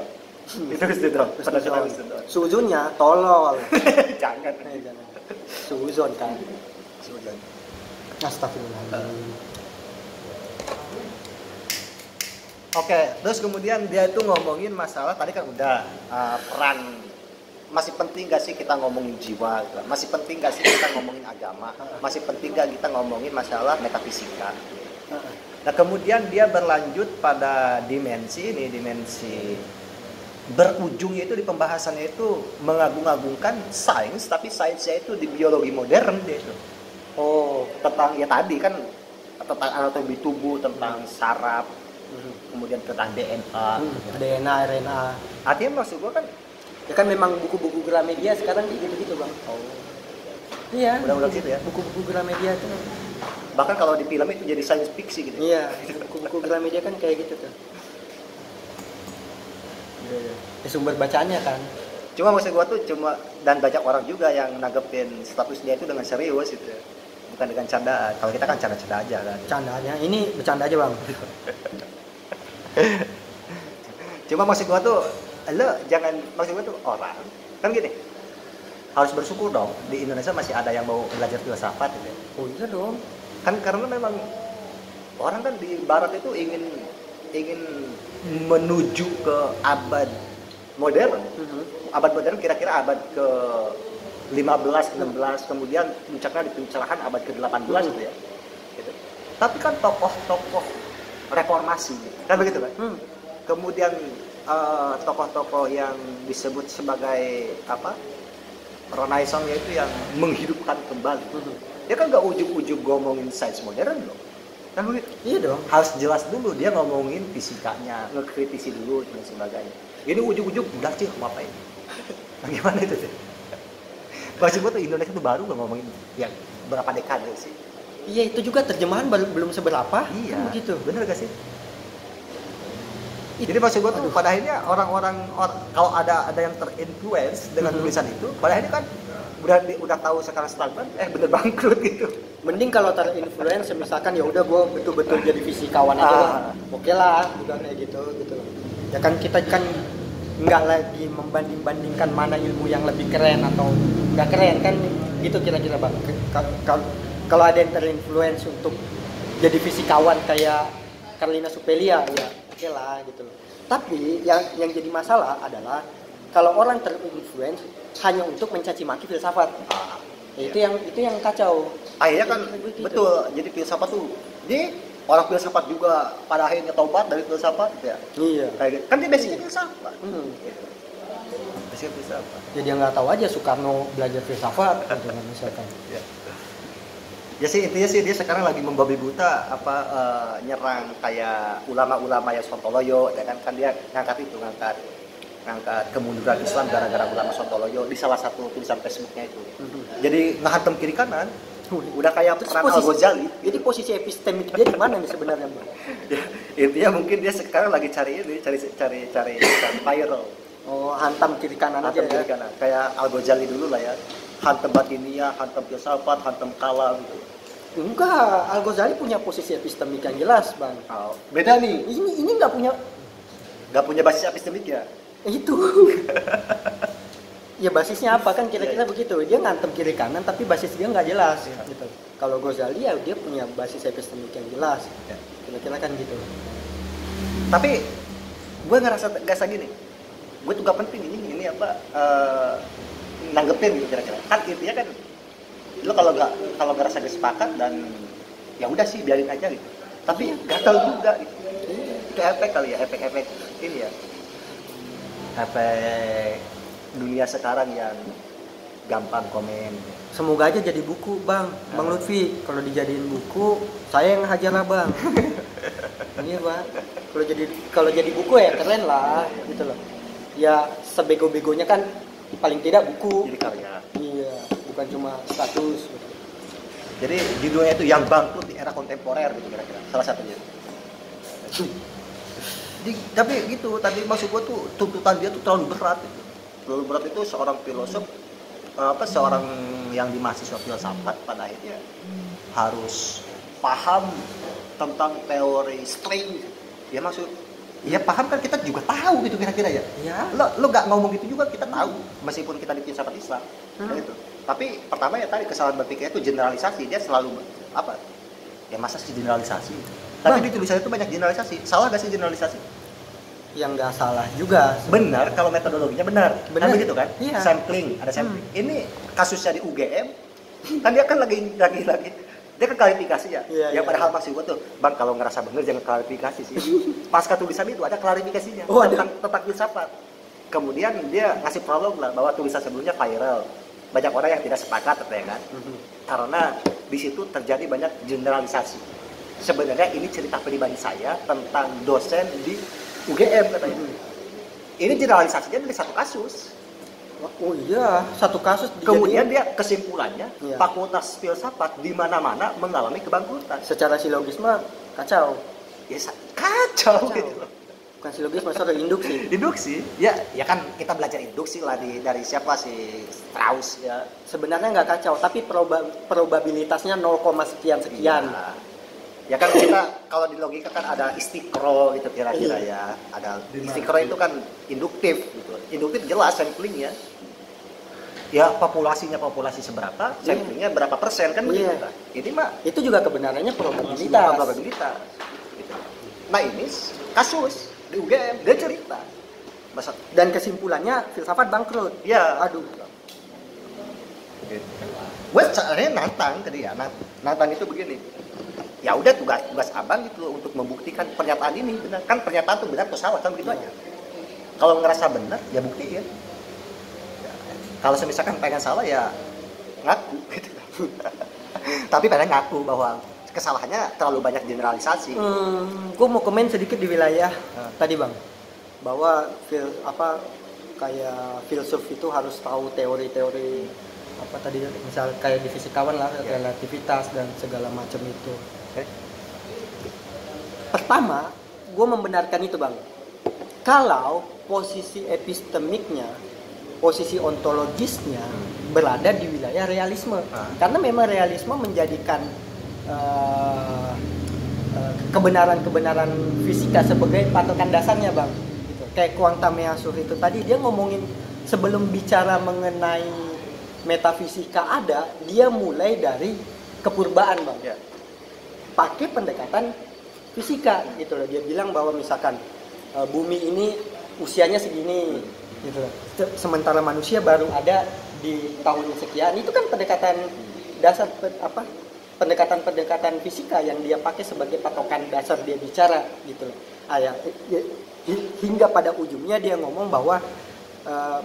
Itu Histodon. Pendapat Histodon. Suzunnya tolol. Jangan. Jangan. Suzon kan. Histodon. Astagfirullahaladzim. Oke, terus kemudian dia itu ngomongin masalah tadi kan udah peran, masih penting gak sih kita ngomongin jiwa gitu. Masih penting gak sih kita ngomongin agama, masih penting gak kita ngomongin masalah metafisika. Nah kemudian dia berlanjut pada dimensi ini, dimensi berujungnya itu di pembahasannya itu mengagung-agungkan sains, tapi sainsnya itu di biologi modern dia itu. Oh, tentang ya tadi kan tentang anatomi tubuh, tentang saraf, kemudian tentang DNA, DNA, RNA. Artinya maksud gua kan Ya kan memang buku-buku Gramedia sekarang gitu-gitu bang. Iya. udah gitu ya. Buku-buku Gramedia itu. Bahkan kalau di film itu jadi science fiction gitu. Iya. Buku-buku Gramedia kan kayak gitu tuh. Ya, sumber bacaannya kan. Cuma maksud gua tuh dan banyak orang juga yang nanggepin status dia itu dengan serius gitu. Bukan dengan candaan. Kalau kita kan canda-canda aja kan. Bercandanya. Ini bercanda aja bang. Cuma maksud gua tuh lo jangan, maksud gue tuh orang kan gini, harus bersyukur dong di Indonesia masih ada yang mau belajar filsafat gitu ya. Oh iya dong. Kan karena memang orang kan di barat itu ingin menuju ke abad modern. Abad modern kira-kira abad ke 15, 16, kemudian puncaknya di pencerahan abad ke-18 gitu ya. Gitu. Tapi kan tokoh-tokoh reformasi kan begitu kan? Kemudian tokoh-tokoh yang disebut sebagai apa? Renaissance yaitu yang menghidupkan kembali. Dia kan nggak ujug-ujug ngomongin sains modern loh. Kan begitu? Iya dong. Harus jelas dulu dia ngomongin fisikanya, ngekritisi dulu dan sebagainya. Ini ujug-ujug udah sih ngapain? Bagaimana itu sih? Maksud gue tuh Indonesia tuh baru ngomongin yang berapa dekade sih? Iya itu juga terjemahan belum seberapa. Iya. Kan begitu. Bener gak sih? Jadi maksud gue tuh pada akhirnya orang-orang kalau ada yang terinfluence dengan tulisan itu, pada akhirnya kan udah tahu sekarang stagnan, bener bangkrut gitu. Mending kalau terinfluence misalkan ya udah gue betul-betul jadi fisikawan aja lah. Oke lah, udah kayak gitu loh. Ya kan kita kan nggak lagi membanding-bandingkan mana ilmu yang lebih keren atau nggak keren kan gitu kira-kira bang. Kalau ada yang terinfluence untuk jadi fisikawan kayak Carlina Suppelia ya oke lah gitu loh. Tapi yang jadi masalah adalah kalau orang terinfluence hanya untuk mencaci maki filsafat. Itu yang kacau. Akhirnya kan Begitu. betul. Jadi filsafat tuh dia orang filsafat juga pada akhirnya tobat dari filsafat gitu ya. Iya. Kayak gitu. Kan dia basicnya filsafat. Gitu. Basicnya filsafat. Jadi yang nggak tahu aja Soekarno belajar filsafat gitu kan misalkan. Ya sih intinya sih dia sekarang lagi membabi buta nyerang kayak ulama-ulama yang Sontoloyo ya kan dia ngangkat kemunduran Islam gara-gara ulama Sontoloyo di salah satu tulisan Facebooknya itu. Jadi ngehantam kiri kanan. Udah kayak peran Al-Ghazali. Jadi posisi epistemik dia di mana nih sebenarnya, Bang? Ya, intinya mungkin dia sekarang lagi cari viral. Oh, hantam kiri kanan Hantam aja kiri ya. kanan. Kayak Al-Ghazali dulu lah ya. Hantam batinia, hantam filsafat, hantam kalam gitu. Enggak, Al-Ghazali punya posisi epistemik yang jelas, Bang. Oh, beda nih. Ini nggak punya Basis epistemik ya. itu. Ya basisnya apa kan kira-kira begitu. Dia ngantem kiri kanan tapi basis dia nggak jelas gitu. Kalau Ghazali ya dia punya basis epistemik yang jelas. Ya. Kira-kira kan gitu. Tapi gue ngerasa gini. Gue tuh gak penting ini apa nanggepin gitu kira-kira. Kan intinya kan lo kalau nggak rasa sepakat dan ya udah sih biarin aja gitu. Tapi gatal juga gitu. Itu efek kali ya, efek ini ya. Efek dunia sekarang yang gampang komen. Semoga aja jadi buku, Bang. Bang Lutfi, kalau dijadiin buku, saya yang hajar lah, Bang. Ini, Bang. Kalau jadi buku ya keren lah, gitu loh. Ya sebego-begonya kan paling tidak buku. Jadi karya. Iya, bukan cuma status. Gitu. Jadi judulnya itu yang bangkrut di era kontemporer gitu kira-kira. Salah satunya. Tapi gitu, tadi maksud gua tuh tuntutan dia tuh terlalu berat gitu. Terlalu berat itu seorang filosof seorang yang di mahasiswa filsafat pada akhirnya harus paham tentang teori string. Ya paham kan kita juga tahu gitu kira-kira ya. Ya. Lo nggak ngomong gitu juga kita tahu meskipun kita di filsafat Islam. Gitu. Tapi pertama ya tadi kesalahan berpikirnya itu generalisasi. Dia selalu ya masa sih generalisasi. Tapi di tulisannya itu banyak generalisasi. Salah nggak sih generalisasi? Yang nggak salah juga. Benar, kalau metodologinya benar. Kan begitu kan? Iya. Sampling, ada sampling. Ini kasusnya di UGM, kan dia kan lagi dia kan klarifikasi ya. Iya, Yang iya. padahal maksud gua tuh, Bang kalau ngerasa bener jangan klarifikasi sih. Pasca tulisan itu ada klarifikasinya tentang filsafat. Kemudian dia ngasih prolog lah bahwa tulisan sebelumnya viral. Banyak orang yang tidak sepakat ya kan? Karena di situ terjadi banyak generalisasi. Sebenarnya ini cerita pribadi saya tentang dosen di UGM katanya. Ini generalisasinya dari satu kasus. Oh iya, satu kasus. Kemudian dia kesimpulannya Iya. fakultas filsafat di mana-mana mengalami kebangkrutan. Secara silogisme kacau. Ya kacau gitu. Bukan silogisme, sorry, induksi. Induksi, ya kan kita belajar induksi lah dari siapa sih Strauss ya. Sebenarnya nggak kacau, tapi probabilitasnya 0, sekian. Iya. Ya kan kita kalau di logika kan ada istiqro itu kira-kira ya. Ada istiqro itu kan induktif gitu. Induktif jelas samplingnya. Ya populasi seberapa, samplingnya berapa persen kan begitu kan. Ini mah itu juga kebenarannya probabilitas. Probabilitas. Gitu. Nah ini kasus di UGM dia cerita. Dan kesimpulannya filsafat bangkrut. Ya. Aduh. Gue sebenarnya nantang ke dia. Nantang itu begini. Ya udah tugas abang gitu untuk membuktikan pernyataan ini benar. Kan pernyataan itu benar atau salah kan begitu aja. Kalau ngerasa benar ya buktiin. Ya. Kalau misalkan pengen salah ya ngaku gitu. Tapi pengen ngaku bahwa kesalahannya terlalu banyak generalisasi. Gue mau komen sedikit di wilayah tadi bang, bahwa kayak filsuf itu harus tahu teori-teori apa tadi misal kayak di fisikawan lah relativitas dan segala macam itu. Pertama, gue membenarkan itu bang. Kalau posisi epistemiknya, posisi ontologisnya berada di wilayah realisme, karena memang realisme menjadikan kebenaran-kebenaran fisika sebagai patokan dasarnya bang. Gitu. Kayak Quantum Measure itu tadi dia ngomongin sebelum bicara mengenai metafisika ada, dia mulai dari kepurbaan bang. Ya. Pakai pendekatan fisika gitu loh. Dia bilang bahwa misalkan bumi ini usianya segini gitu loh. Sementara manusia baru ada di tahun sekian. Itu kan pendekatan dasar pendekatan fisika yang dia pakai sebagai patokan dasar dia bicara gitu loh. Hingga pada ujungnya dia ngomong bahwa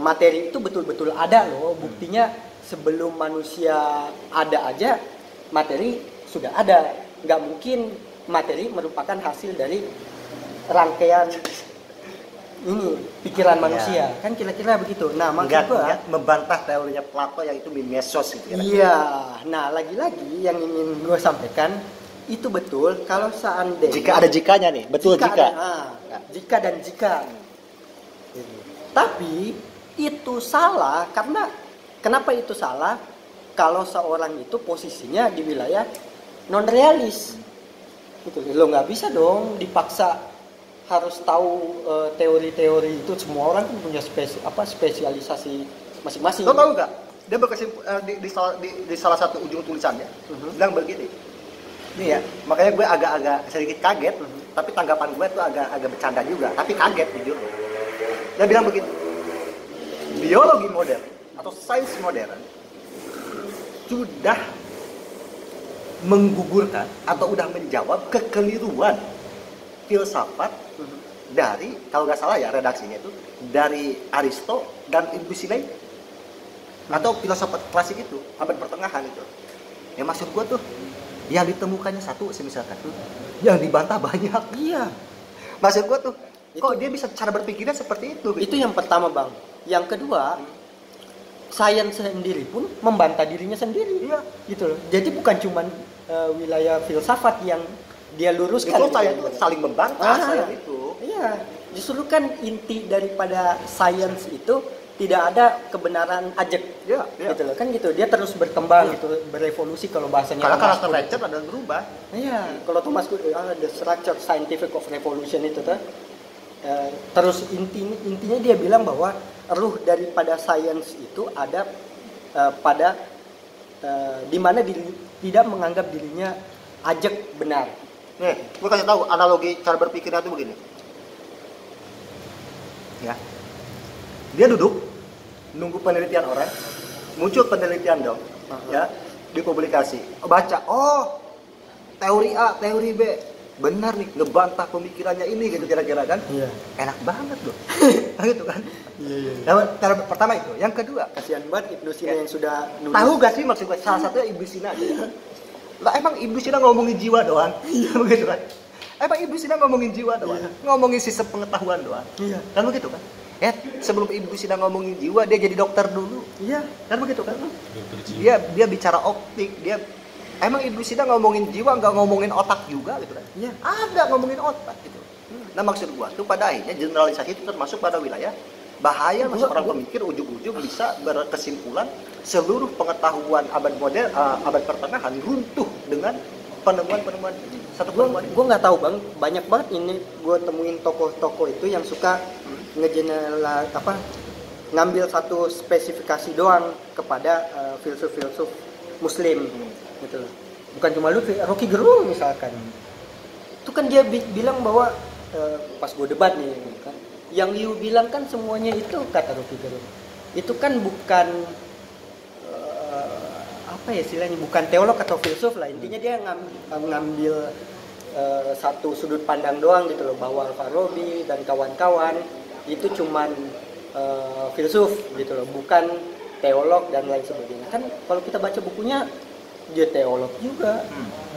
materi itu betul-betul ada loh. Buktinya sebelum manusia ada aja materi sudah ada. Nggak mungkin materi merupakan hasil dari rangkaian ini pikiran manusia kan kira-kira begitu. Nah maksud gua membantah teorinya Plato yang itu mimesis gitu. Iya. Nah lagi-lagi yang ingin gue sampaikan itu betul kalau seandainya jika ada jikanya nih betul jika jika dan jika. Tapi itu salah karena kenapa itu salah? Kalau seorang itu posisinya di wilayah non realis, gitu. Lo nggak bisa dong dipaksa harus tahu teori-teori itu. Semua orang kan punya spesialisasi masing-masing. Lo tahu nggak? Dia di salah satu ujung tulisannya bilang begini. Ini ya, makanya gue agak sedikit kaget, tapi tanggapan gue tuh agak bercanda juga, tapi kaget jujur. Dia bilang begini. Biologi modern atau sains modern sudah menggugurkan atau udah menjawab kekeliruan filsafat dari, kalau nggak salah ya redaksinya itu dari Aristo dan Ibnu Sina atau filsafat klasik itu abad pertengahan itu. Ya maksud gua tuh yang ditemukannya satu misalkan yang dibantah banyak. Iya. Maksud gua tuh kok dia bisa cara berpikirnya seperti itu? Itu yang pertama bang. Yang kedua, sains sendiri pun membantah dirinya sendiri. Iya. Gitu loh. Jadi bukan cuman wilayah filsafat yang dia luruskan. Itu saya itu saling membantah saya itu. Iya. Justru kan inti daripada sains itu tidak ada kebenaran ajek. Iya. Gitu loh. Kan gitu. Dia terus berkembang gitu, berevolusi kalau bahasanya. Karena karakter lecture ada berubah. Iya. Kalau Thomas Kuhn the structure scientific of revolution itu tuh. Terus intinya dia bilang bahwa ruh daripada sains itu ada pada di mana tidak menganggap dirinya ajek benar. Nih, gue kasih tahu analogi cara berpikirnya itu begini. Ya, dia duduk nunggu penelitian orang, muncul penelitian dong, ya, dipublikasi, baca, oh teori A, teori B, benar nih, ngebantah pemikirannya ini gitu kira-kira kan? Iya. Enak banget loh, gitu kan? Iya. Cara pertama itu, yang kedua, Kasihan banget Ibnu Sina yang sudah nulis. tahu gak sih maksud gue? Salah satunya Ibnu Sina aja. Lah emang Ibnu Sina ngomongin jiwa doang, begitu kan? Emang Ibnu Sina ngomongin jiwa doang, ngomongin sistem pengetahuan doang, Iya. kan begitu kan? Ya sebelum Ibnu Sina ngomongin jiwa dia jadi dokter dulu, Iya. kan begitu kan? Dokter jiwa. Dia bicara optik, dia emang Ibnu Sina ngomongin jiwa nggak ngomongin otak juga gitu kan? Iya. Ada ngomongin otak gitu. Nah maksud gua tuh pada akhirnya generalisasi itu termasuk pada wilayah bahaya mas orang pemikir ujung-ujung bisa berkesimpulan seluruh pengetahuan abad modern, abad pertengahan runtuh dengan penemuan satu Gue penemuan. nggak tahu bang, banyak banget ini gue temuin tokoh-tokoh itu yang suka ngambil satu spesifikasi doang kepada filsuf-filsuf Muslim gitu loh. Bukan cuma Lutfi, Rocky Gerung misalkan, itu kan dia bilang bahwa pas gue debat nih kan, yang you bilang kan semuanya itu kata Rocky Gerung, itu kan bukan apa ya istilahnya, bukan teolog atau filsuf lah, intinya dia ngambil satu sudut pandang doang gitu loh, bahwa Al-Farabi dan kawan-kawan itu cuman filsuf gitu loh, bukan teolog dan lain sebagainya. Kan kalau kita baca bukunya, dia teolog juga,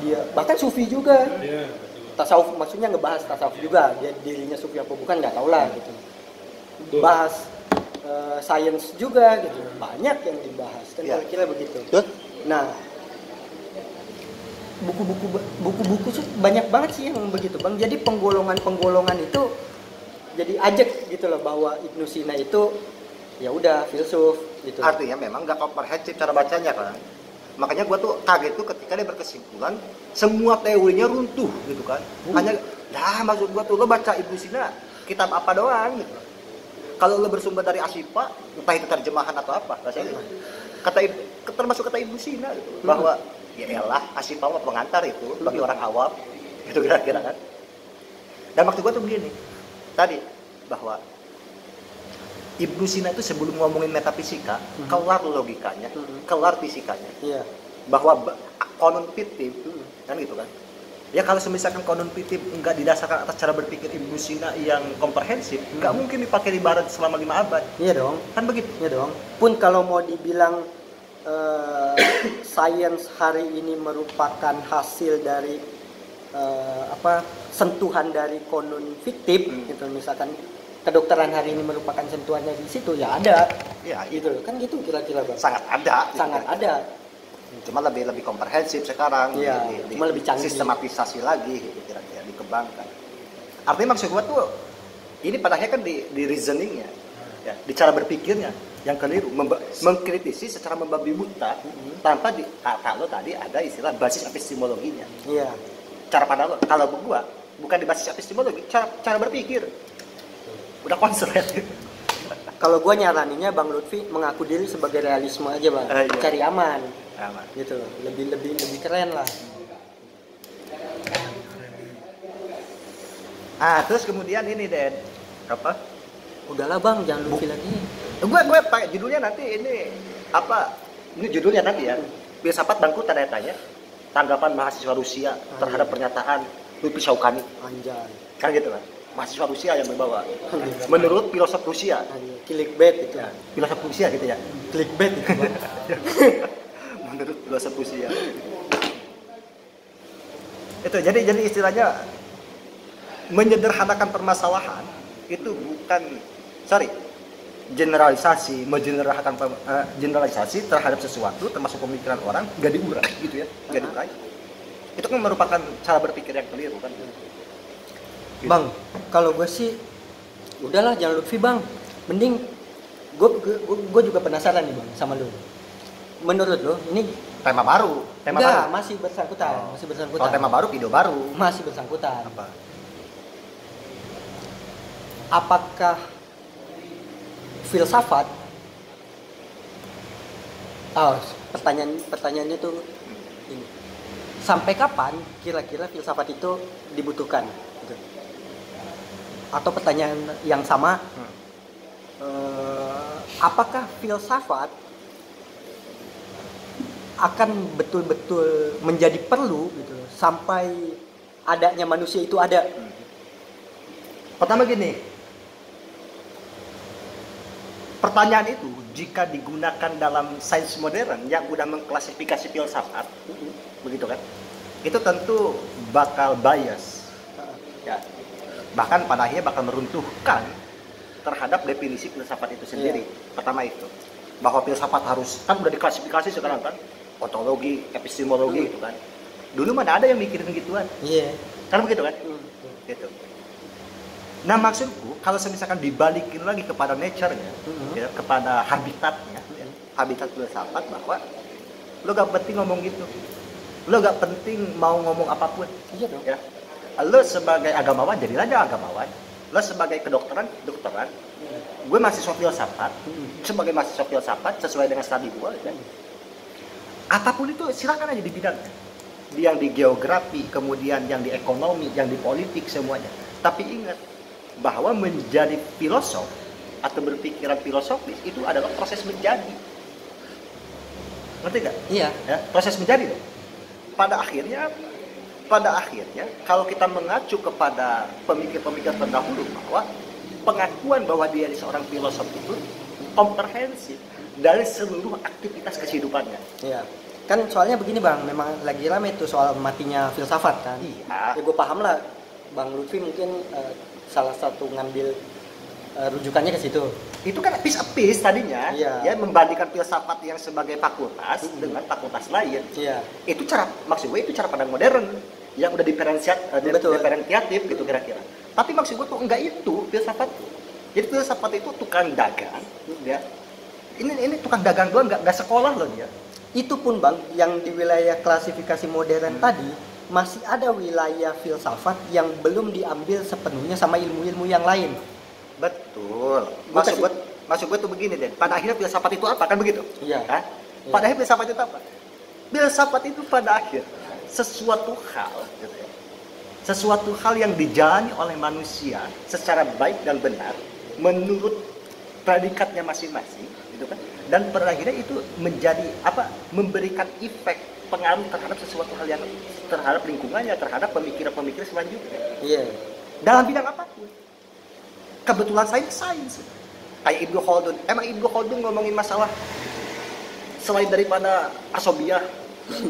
dia bahkan sufi juga, Iya, tasawuf, maksudnya ngebahas tasawuf juga, dia dirinya sufi apa bukan nggak tahu lah gitu, bahas sains juga gitu, banyak yang dibahas kan, kira-kira begitu. Nah, buku-buku tuh banyak banget sih yang begitu bang. Jadi penggolongan itu jadi ajak gitu loh, bahwa Ibnu Sina itu ya udah filsuf gitu. Artinya memang nggak komprehensif cara bacanya kan. Makanya gue tuh kaget tuh ketika dia berkesimpulan semua teorinya runtuh gitu kan. Hanya, maksud gue tuh lo baca Ibnu Sina kitab apa doang gitu. Kalau lo bersumber dari Asyifa, entah itu terjemahan atau apa, termasuk kata Ibnu Sina gitu, bahwa ya elah Asyifa mah pengantar itu bagi orang awam, gitu kira-kira kan. Dan maksud gue tuh begini, tadi bahwa Ibnu Sina itu sebelum ngomongin metafisika, kelar logikanya, kelar fisikanya. Iya. Bahwa konon fiktif, kan gitu kan. Ya kalau misalkan konon fiktif enggak didasarkan atas cara berpikir Ibnu Sina yang komprehensif, enggak mungkin dipakai di barat selama 5 abad. Iya dong. Kan begitu. Iya dong. Pun kalau mau dibilang sains hari ini merupakan hasil dari sentuhan dari konon fiktif gitu, misalkan kedokteran hari ini merupakan sentuhan dari situ, ya ada. Ya, Gitu loh. Kan gitu kira-kira bang. sangat ada. Sangat ada. Cuma lebih komprehensif sekarang. Iya, cuma lebih canggih. Sistematisasi lagi gitu kira-kira, dikembangkan. Artinya maksud gua tuh ini pada akhirnya kan di reasoningnya, ya, di cara berpikirnya yang keliru, mengkritisi secara membabi buta tanpa kalau tadi ada istilah basis epistemologinya. Iya. Cara pandang lo, kalau gua bukan di basis epistemologi, cara berpikir udah konslet. Kalau gue nyaraninnya Bang Lutfi mengaku diri sebagai realisme aja bang, Iya. cari aman, Aman. gitu loh, lebih keren lah. Terus kemudian ini Den, apa? Udahlah bang, jangan Lutfi lagi. Gue pakai judulnya nanti ini apa? Ini judulnya nanti ya. Filsafat bangku tanda tanya. Tanggapan mahasiswa Rusia terhadap pernyataan Lutfi Syaukani. Anjay. Kan gitu kan. Mahasiswa Rusia yang membawa. Menurut filosof Rusia. Clickbait itu. Ya, filosof Rusia gitu ya. Clickbait itu bang. Menurut filosof Rusia. Itu jadi istilahnya menyederhanakan permasalahan itu bukan generalisasi terhadap sesuatu termasuk pemikiran orang nggak diurai gitu ya, nggak diurai. Itu kan merupakan cara berpikir yang keliru kan. Bang, kalau gue sih udahlah jangan Lutfi bang, mending gue juga penasaran nih bang sama lu. Menurut lo ini Tema baru. masih bersangkutan, Kalau tema baru, video baru. masih bersangkutan. Apa? Apakah filsafat? Pertanyaannya tuh ini. Sampai kapan kira-kira filsafat itu dibutuhkan? Gitu. Atau pertanyaan yang sama, apakah filsafat akan betul-betul menjadi perlu gitu sampai adanya manusia itu ada? Pertama gini, pertanyaan itu jika digunakan dalam sains modern yang udah mengklasifikasi filsafat, begitu kan? Itu tentu bakal bias, ya. Bahkan pada akhirnya bakal meruntuhkan terhadap definisi filsafat itu sendiri. Pertama itu, bahwa filsafat harus, kan udah diklasifikasi sekarang kan, ontologi, epistemologi gitu kan. Dulu mana ada yang mikirin gituan? Iya. Kan begitu kan? Gitu. Nah maksudku kalau misalkan dibalikin lagi kepada nature-nya, ya, kepada habitatnya, ya, habitat filsafat, bahwa lo gak penting ngomong gitu. Lo nggak penting mau ngomong apapun. Iya dong. Ya. Lo sebagai agamawan jadilah aja agamawan. Lo sebagai kedokteran. Gue mahasiswa filsafat. Sebagai mahasiswa filsafat sesuai dengan studi gue. Ya. Apapun itu silakan aja di bidangnya. Yang di geografi, kemudian yang di ekonomi, yang di politik semuanya. Tapi ingat bahwa menjadi filosof atau berpikiran filosofis itu adalah proses menjadi. Ngerti nggak? Iya. Ya, proses menjadi dong. Pada akhirnya kalau kita mengacu kepada pemikir-pemikir terdahulu bahwa pengakuan bahwa dia seorang filosof itu komprehensif dari seluruh aktivitas kehidupannya. Iya. Kan soalnya begini Bang, memang lagi rame tuh soal matinya filsafat kan. Iya. Ya gue paham lah, Bang Lutfi mungkin salah satu ngambil rujukannya ke situ. Itu kan piece a piece tadinya, Iya. ya membandingkan filsafat yang sebagai fakultas dengan fakultas lain. Iya. Itu maksud gue itu cara pandang modern yang udah Betul. diferensiatif gitu kira-kira. Tapi maksud gue tuh enggak itu filsafat. Jadi filsafat itu tukang dagang, ya. Ini tukang dagang doang, enggak sekolah loh dia. Itu pun Bang, yang di wilayah klasifikasi modern tadi masih ada wilayah filsafat yang belum diambil sepenuhnya sama ilmu-ilmu yang lain. Betul. Maksud gue tuh begini deh. Pada akhirnya filsafat itu apa? Kan begitu? Iya. Hah? Iya. Pada akhirnya filsafat itu apa? Filsafat itu pada akhir sesuatu hal, gitu ya. Sesuatu hal yang dijalani oleh manusia secara baik dan benar menurut predikatnya masing-masing, gitu kan? Dan pada akhirnya itu menjadi apa? Memberikan efek pengaruh terhadap sesuatu hal yang terhadap lingkungannya, terhadap pemikiran-pemikiran selanjutnya. Iya. Dalam bidang apapun. Kebetulan sains. Kayak Ibnu Khaldun. Emang Ibnu Khaldun ngomongin masalah selain daripada asobiah,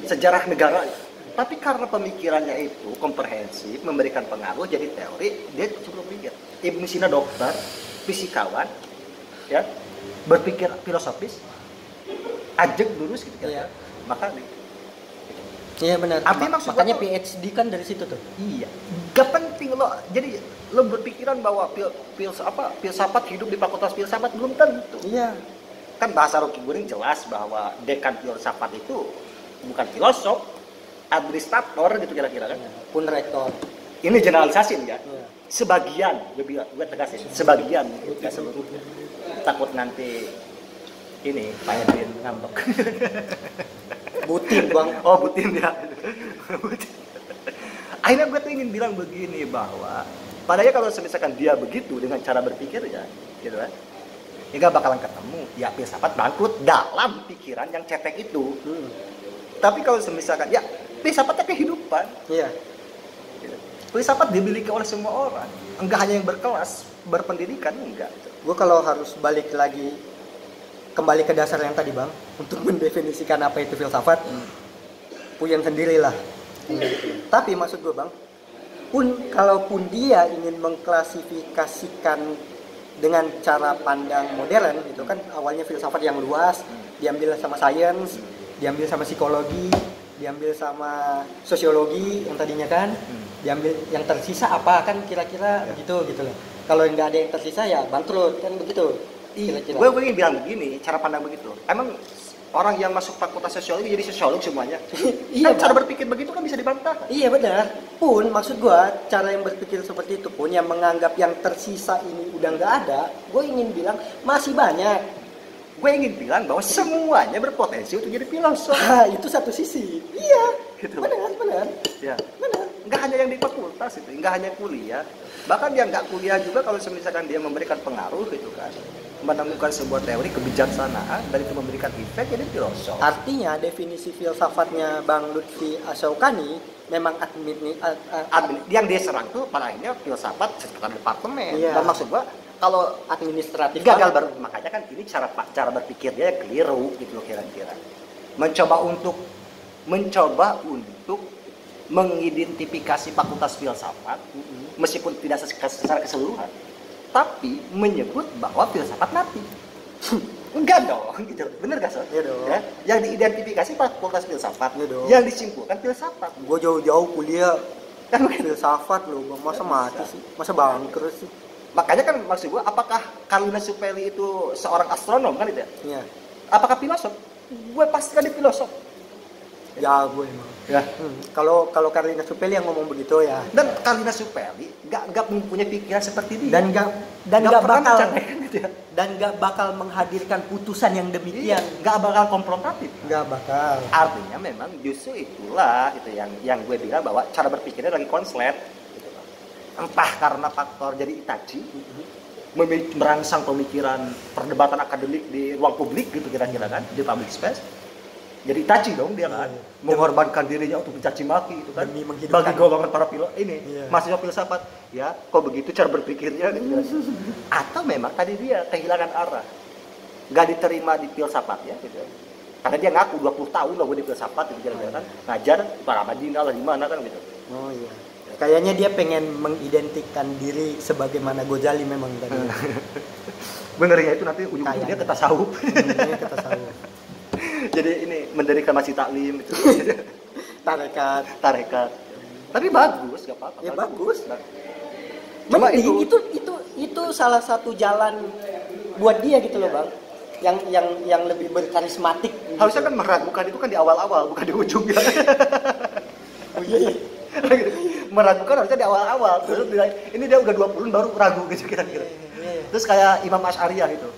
sejarah negara. Tapi karena pemikirannya itu komprehensif, memberikan pengaruh jadi teori, dia cukup mikir. Ibnu Sina dokter, fisikawan, ya, berpikir filosofis, ajeg lurus gitu kan. Iya. Maka Iya benar. Artinya maksud Makanya gua tuh- PhD kan dari situ tuh. iya, gak penting lo. Jadi lo berpikiran bahwa filsafat hidup di fakultas filsafat belum tentu. Iya. Kan bahasa Rocky Gerung jelas bahwa dekan filsafat itu bukan filosof, administrator gitu kira-kira kan. Pun rektor. Ini generalisasi ya. Iya. Sebagian, gue tegasin, sebagian, nggak seluruh. Takut nanti ini Pak Edwin ngambek. Butin Bang. Oh, Butin ya. Butin. Akhirnya gue tuh ingin bilang begini bahwa padahal kalau misalkan dia begitu dengan cara berpikirnya, gitu kan, ya gak bakalan ketemu. Ya filsafat bangkrut dalam pikiran yang cetek itu. Tapi kalau misalkan ya filsafatnya kehidupan, Iya. filsafat dimiliki oleh semua orang, enggak hanya yang berkelas, berpendidikan, enggak. Gue kalau harus balik lagi kembali ke dasar yang tadi Bang, untuk mendefinisikan apa itu filsafat, Puyan sendirilah. Tapi maksud gue Bang, kalaupun dia ingin mengklasifikasikan dengan cara pandang modern, itu kan awalnya filsafat yang luas, diambil sama sains, diambil sama psikologi, diambil sama sosiologi yang tadinya kan, diambil yang tersisa apa kan kira-kira gitu loh. Kalau nggak ada yang tersisa ya bangkrut kan begitu. Kira-kira. Gue ingin bilang begini, cara pandang begitu. Emang orang yang masuk fakultas sosiologi jadi sosiolog semuanya? Iya, kan cara Bang. berpikir begitu kan bisa dibantah. Iya benar. Pun maksud gua cara yang berpikir seperti itu pun yang menganggap yang tersisa ini udah nggak ada, gue ingin bilang masih banyak. Gue ingin bilang bahwa semuanya berpotensi untuk jadi filosof. Itu satu sisi. Iya. Gitu. Benar. Ya. Benar. Nggak hanya yang di fakultas itu, nggak hanya kuliah. Bahkan yang nggak kuliah juga kalau misalkan dia memberikan pengaruh gitu kan, menemukan sebuah teori kebijaksanaan dan itu memberikan efek jadi filosof. Artinya definisi filsafatnya Bang Lutfi Asyaukani memang Yang dia serang tuh pada akhirnya filsafat sekitar departemen. Iya. Dan maksud gua kalau administratif gagal banget. makanya kan ini cara berpikir dia keliru gitu loh kira-kira. Mencoba untuk mengidentifikasi fakultas filsafat meskipun tidak secara keseluruhan, tapi menyebut bahwa filsafat mati. Enggak dong, gitu. Bener gak, Sob? Iya dong. Ya? Yang diidentifikasi fakultas filsafat, Iya dong. yang disimpulkan filsafat. Gue jauh-jauh kuliah Kan begitu. filsafat loh, Bang. Masa mati sih? Masa bangkrut sih? Makanya kan maksud gua, apakah Carolina Supeli itu seorang astronom kan itu ya? Iya. Apakah filosof? Gue pastikan dia filosof. Jago emang. Ya. Kalau Karlina Supeli yang ngomong begitu ya. Dan Karlina Supeli nggak mempunyai pikiran seperti dia. Dan nggak pernah bakal menceritakan gitu ya. dan nggak bakal menghadirkan putusan yang demikian. Nggak bakal konfrontatif. Nggak bakal. Artinya memang justru itulah gitu yang gue bilang bahwa cara berpikirnya lagi konslet. Gitu. Entah karena faktor jadi Itachi, merangsang pemikiran perdebatan akademik di ruang publik gitu kira-kira kan, di public space. Jadi Itachi dong dia kan, mengorbankan dirinya untuk mencaci maki itu kan, demi menghidupkan bagi golongan para ini Iya. mahasiswa filsafat, ya kok begitu cara berpikirnya gitu. Atau memang tadi dia kehilangan arah, nggak diterima di filsafat ya gitu. Karena dia ngaku 20 tahun lah gue di filsafat gitu kira-kira kan, ngajar di para Madinah lah di mana kan gitu. Oh iya. Kayaknya dia pengen mengidentikan diri sebagaimana Ghazali memang tadi. Benernya itu nanti ujung-ujungnya dia ke tasawuf. Ini kata saya. Jadi ini mendirikan masjid taklim itu. Tarekat. Tapi bagus, gak apa-apa. Ya bagus. Cuma Mending itu salah satu jalan buat dia gitu loh, Bang. Yang lebih berkarismatik. Harusnya kan meragukan itu kan di awal-awal, bukan di ujungnya. Oh iya. Meragukan harusnya di awal-awal. Terus ini dia udah 20 baru ragu gitu kira-kira. Terus kayak Imam Asy'ariyah gitu.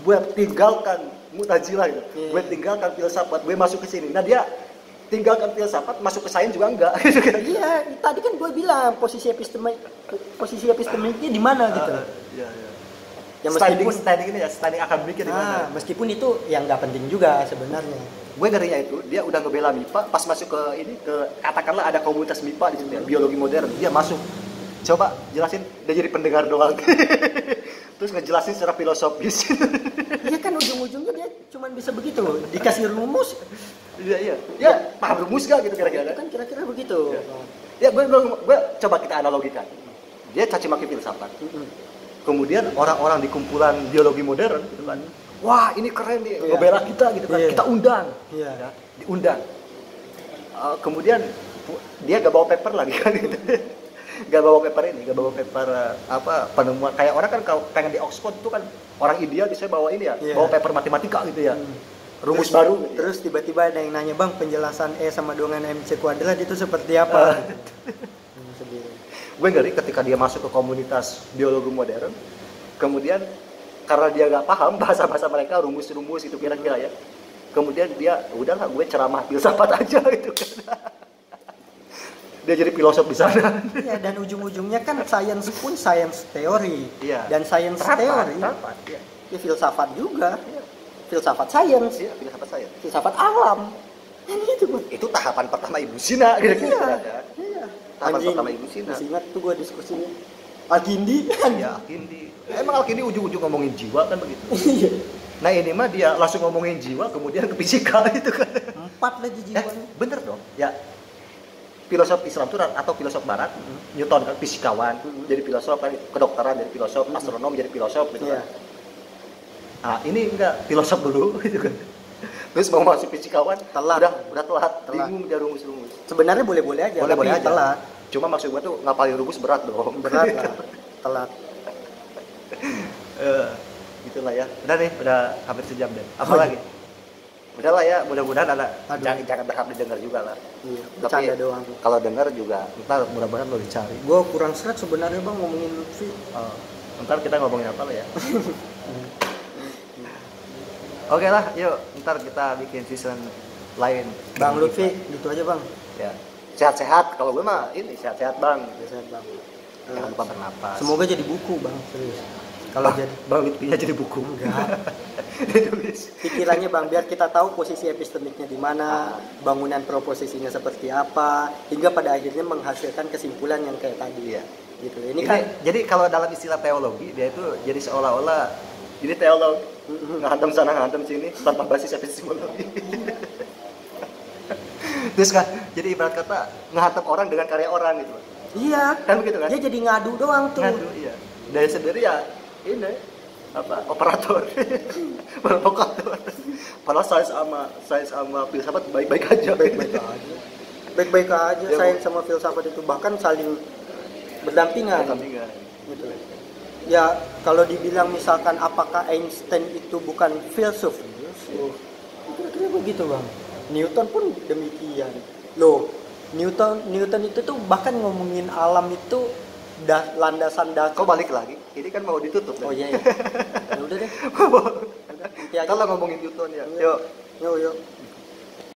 Gue tinggalkan Mu'tazilah gitu. Gue tinggalkan filsafat, gue masuk ke sini. Nah, dia tinggalkan filsafat, masuk ke sains juga enggak gitu kira-kira. Iya, tadi kan gue bilang posisi epistemiknya di mana gitu. Iya. Ya standing akademiknya di mana? Meskipun itu yang nggak penting juga sebenarnya. Gue ngerinya itu dia udah ngebela MIPA, pas masuk ke katakanlah ada komunitas MIPA di situ ya, biologi modern, dia masuk. Coba jelasin, dia jadi pendengar doang. Terus ngejelasin secara filosofis. Iya kan ujung-ujungnya dia cuma bisa begitu, dikasih rumus. Iya. Ya, paham rumus gak gitu kira-kira? Kan kira-kira begitu. Ya, gue coba kita analogikan. Dia caci maki filsafat. Kemudian orang-orang di kumpulan biologi modern gitu kan. Wah, ini keren nih, ngebela kita gitu kan. Kita undang. Iya. Ya, diundang. Kemudian dia gak bawa paper lagi kan gitu. Gak bawa paper penemuan. Kayak orang kan kalau pengen di Oxford itu kan orang India bisa bawa ini ya, bawa paper matematika gitu ya. Rumus baru gitu. Terus tiba-tiba ada yang nanya, "Bang, penjelasan E sama dengan MC kuadrat itu seperti apa?" Gue ngeri ketika dia masuk ke komunitas biologi modern, kemudian karena dia nggak paham bahasa-bahasa mereka, rumus-rumus itu kira-kira ya, kemudian dia udahlah gue ceramah filsafat aja gitu kan. Dia jadi filosof di sana. Iya, dan ujung-ujungnya kan sains pun sains teori. Iya. Dan sains teori iya. Ya filsafat juga. Iya. Filsafat sains. Iya, filsafat saya. Filsafat alam. Itu tahapan pertama Ibu Sina kira-kira. Iya. Tahapan pertama Ibu Sina. Masih ingat tuh gue diskusinya. Al-Kindi. Ya, Al-Kindi. Emang Al-Kindi ujung-ujung ngomongin jiwa kan begitu. Iya. Nah ini mah dia langsung ngomongin jiwa, kemudian ke fisika gitu kan. 4 lagi jiwanya. Bener dong. Ya, filosof Islam itu atau filosof Barat, Newton kan fisikawan, jadi filosof kan, kedokteran jadi filosof, astronom jadi filosof gitu kan. Nah, ini enggak filosof dulu gitu kan. Terus mau masuk fisikawan, udah telat. Bingung dia rumus-rumus. Sebenarnya boleh-boleh aja, boleh aja. Telat. Cuma maksud gua tuh ngapalin rumus berat dong. Berat lah. Telat. Gitulah ya. Udah nih, udah hampir sejam deh. Apa lagi? Udahlah ya, mudah-mudahan ada. Jangan berharap didengar juga lah. Iya, bercanda doang. Kalau dengar juga, ntar mudah-mudahan lo dicari. Gue kurang seret sebenarnya Bang ngomongin Lutfi. Ntar kita ngomongin apa lo ya? Oke lah, yuk ntar kita bikin season lain. Bang Lutfi, gitu aja Bang. Ya, sehat-sehat. Kalau gue mah ini sehat-sehat Bang. Sehat Bang. Jangan lupa bernapas. Semoga jadi buku Bang, serius. Kalau jadi Bang Lutfinya jadi buku. Enggak. Ditulis. Pikirannya Bang, biar kita tahu posisi epistemiknya di mana, bangunan proposisinya seperti apa, hingga pada akhirnya menghasilkan kesimpulan yang kayak tadi ya. Gitu. Ini kan jadi kalau dalam istilah teologi dia itu jadi seolah-olah jadi teolog ngantem sana ngantem sini tanpa basis epistemologi. Terus kan jadi ibarat kata ngehantam orang dengan karya orang gitu. Iya, Kan begitu kan? dia jadi ngadu doang tuh. Ngadu, iya. Dari sendiri ya ini operator, provokator. Padahal saya sama filsafat baik-baik aja. Baik-baik aja. Ya, Sains sama filsafat itu bahkan saling berdampingan. Gitu. Ya kalau dibilang misalkan apakah Einstein itu bukan filsuf? Kira-kira begitu Bang. Newton pun demikian. Loh, Newton itu tuh bahkan ngomongin alam itu landasan dasar. Kau balik lagi, ini kan mau ditutup. Oh iya. Ya udah deh. Kalau ngomongin Newton ya, yuk. Yuk.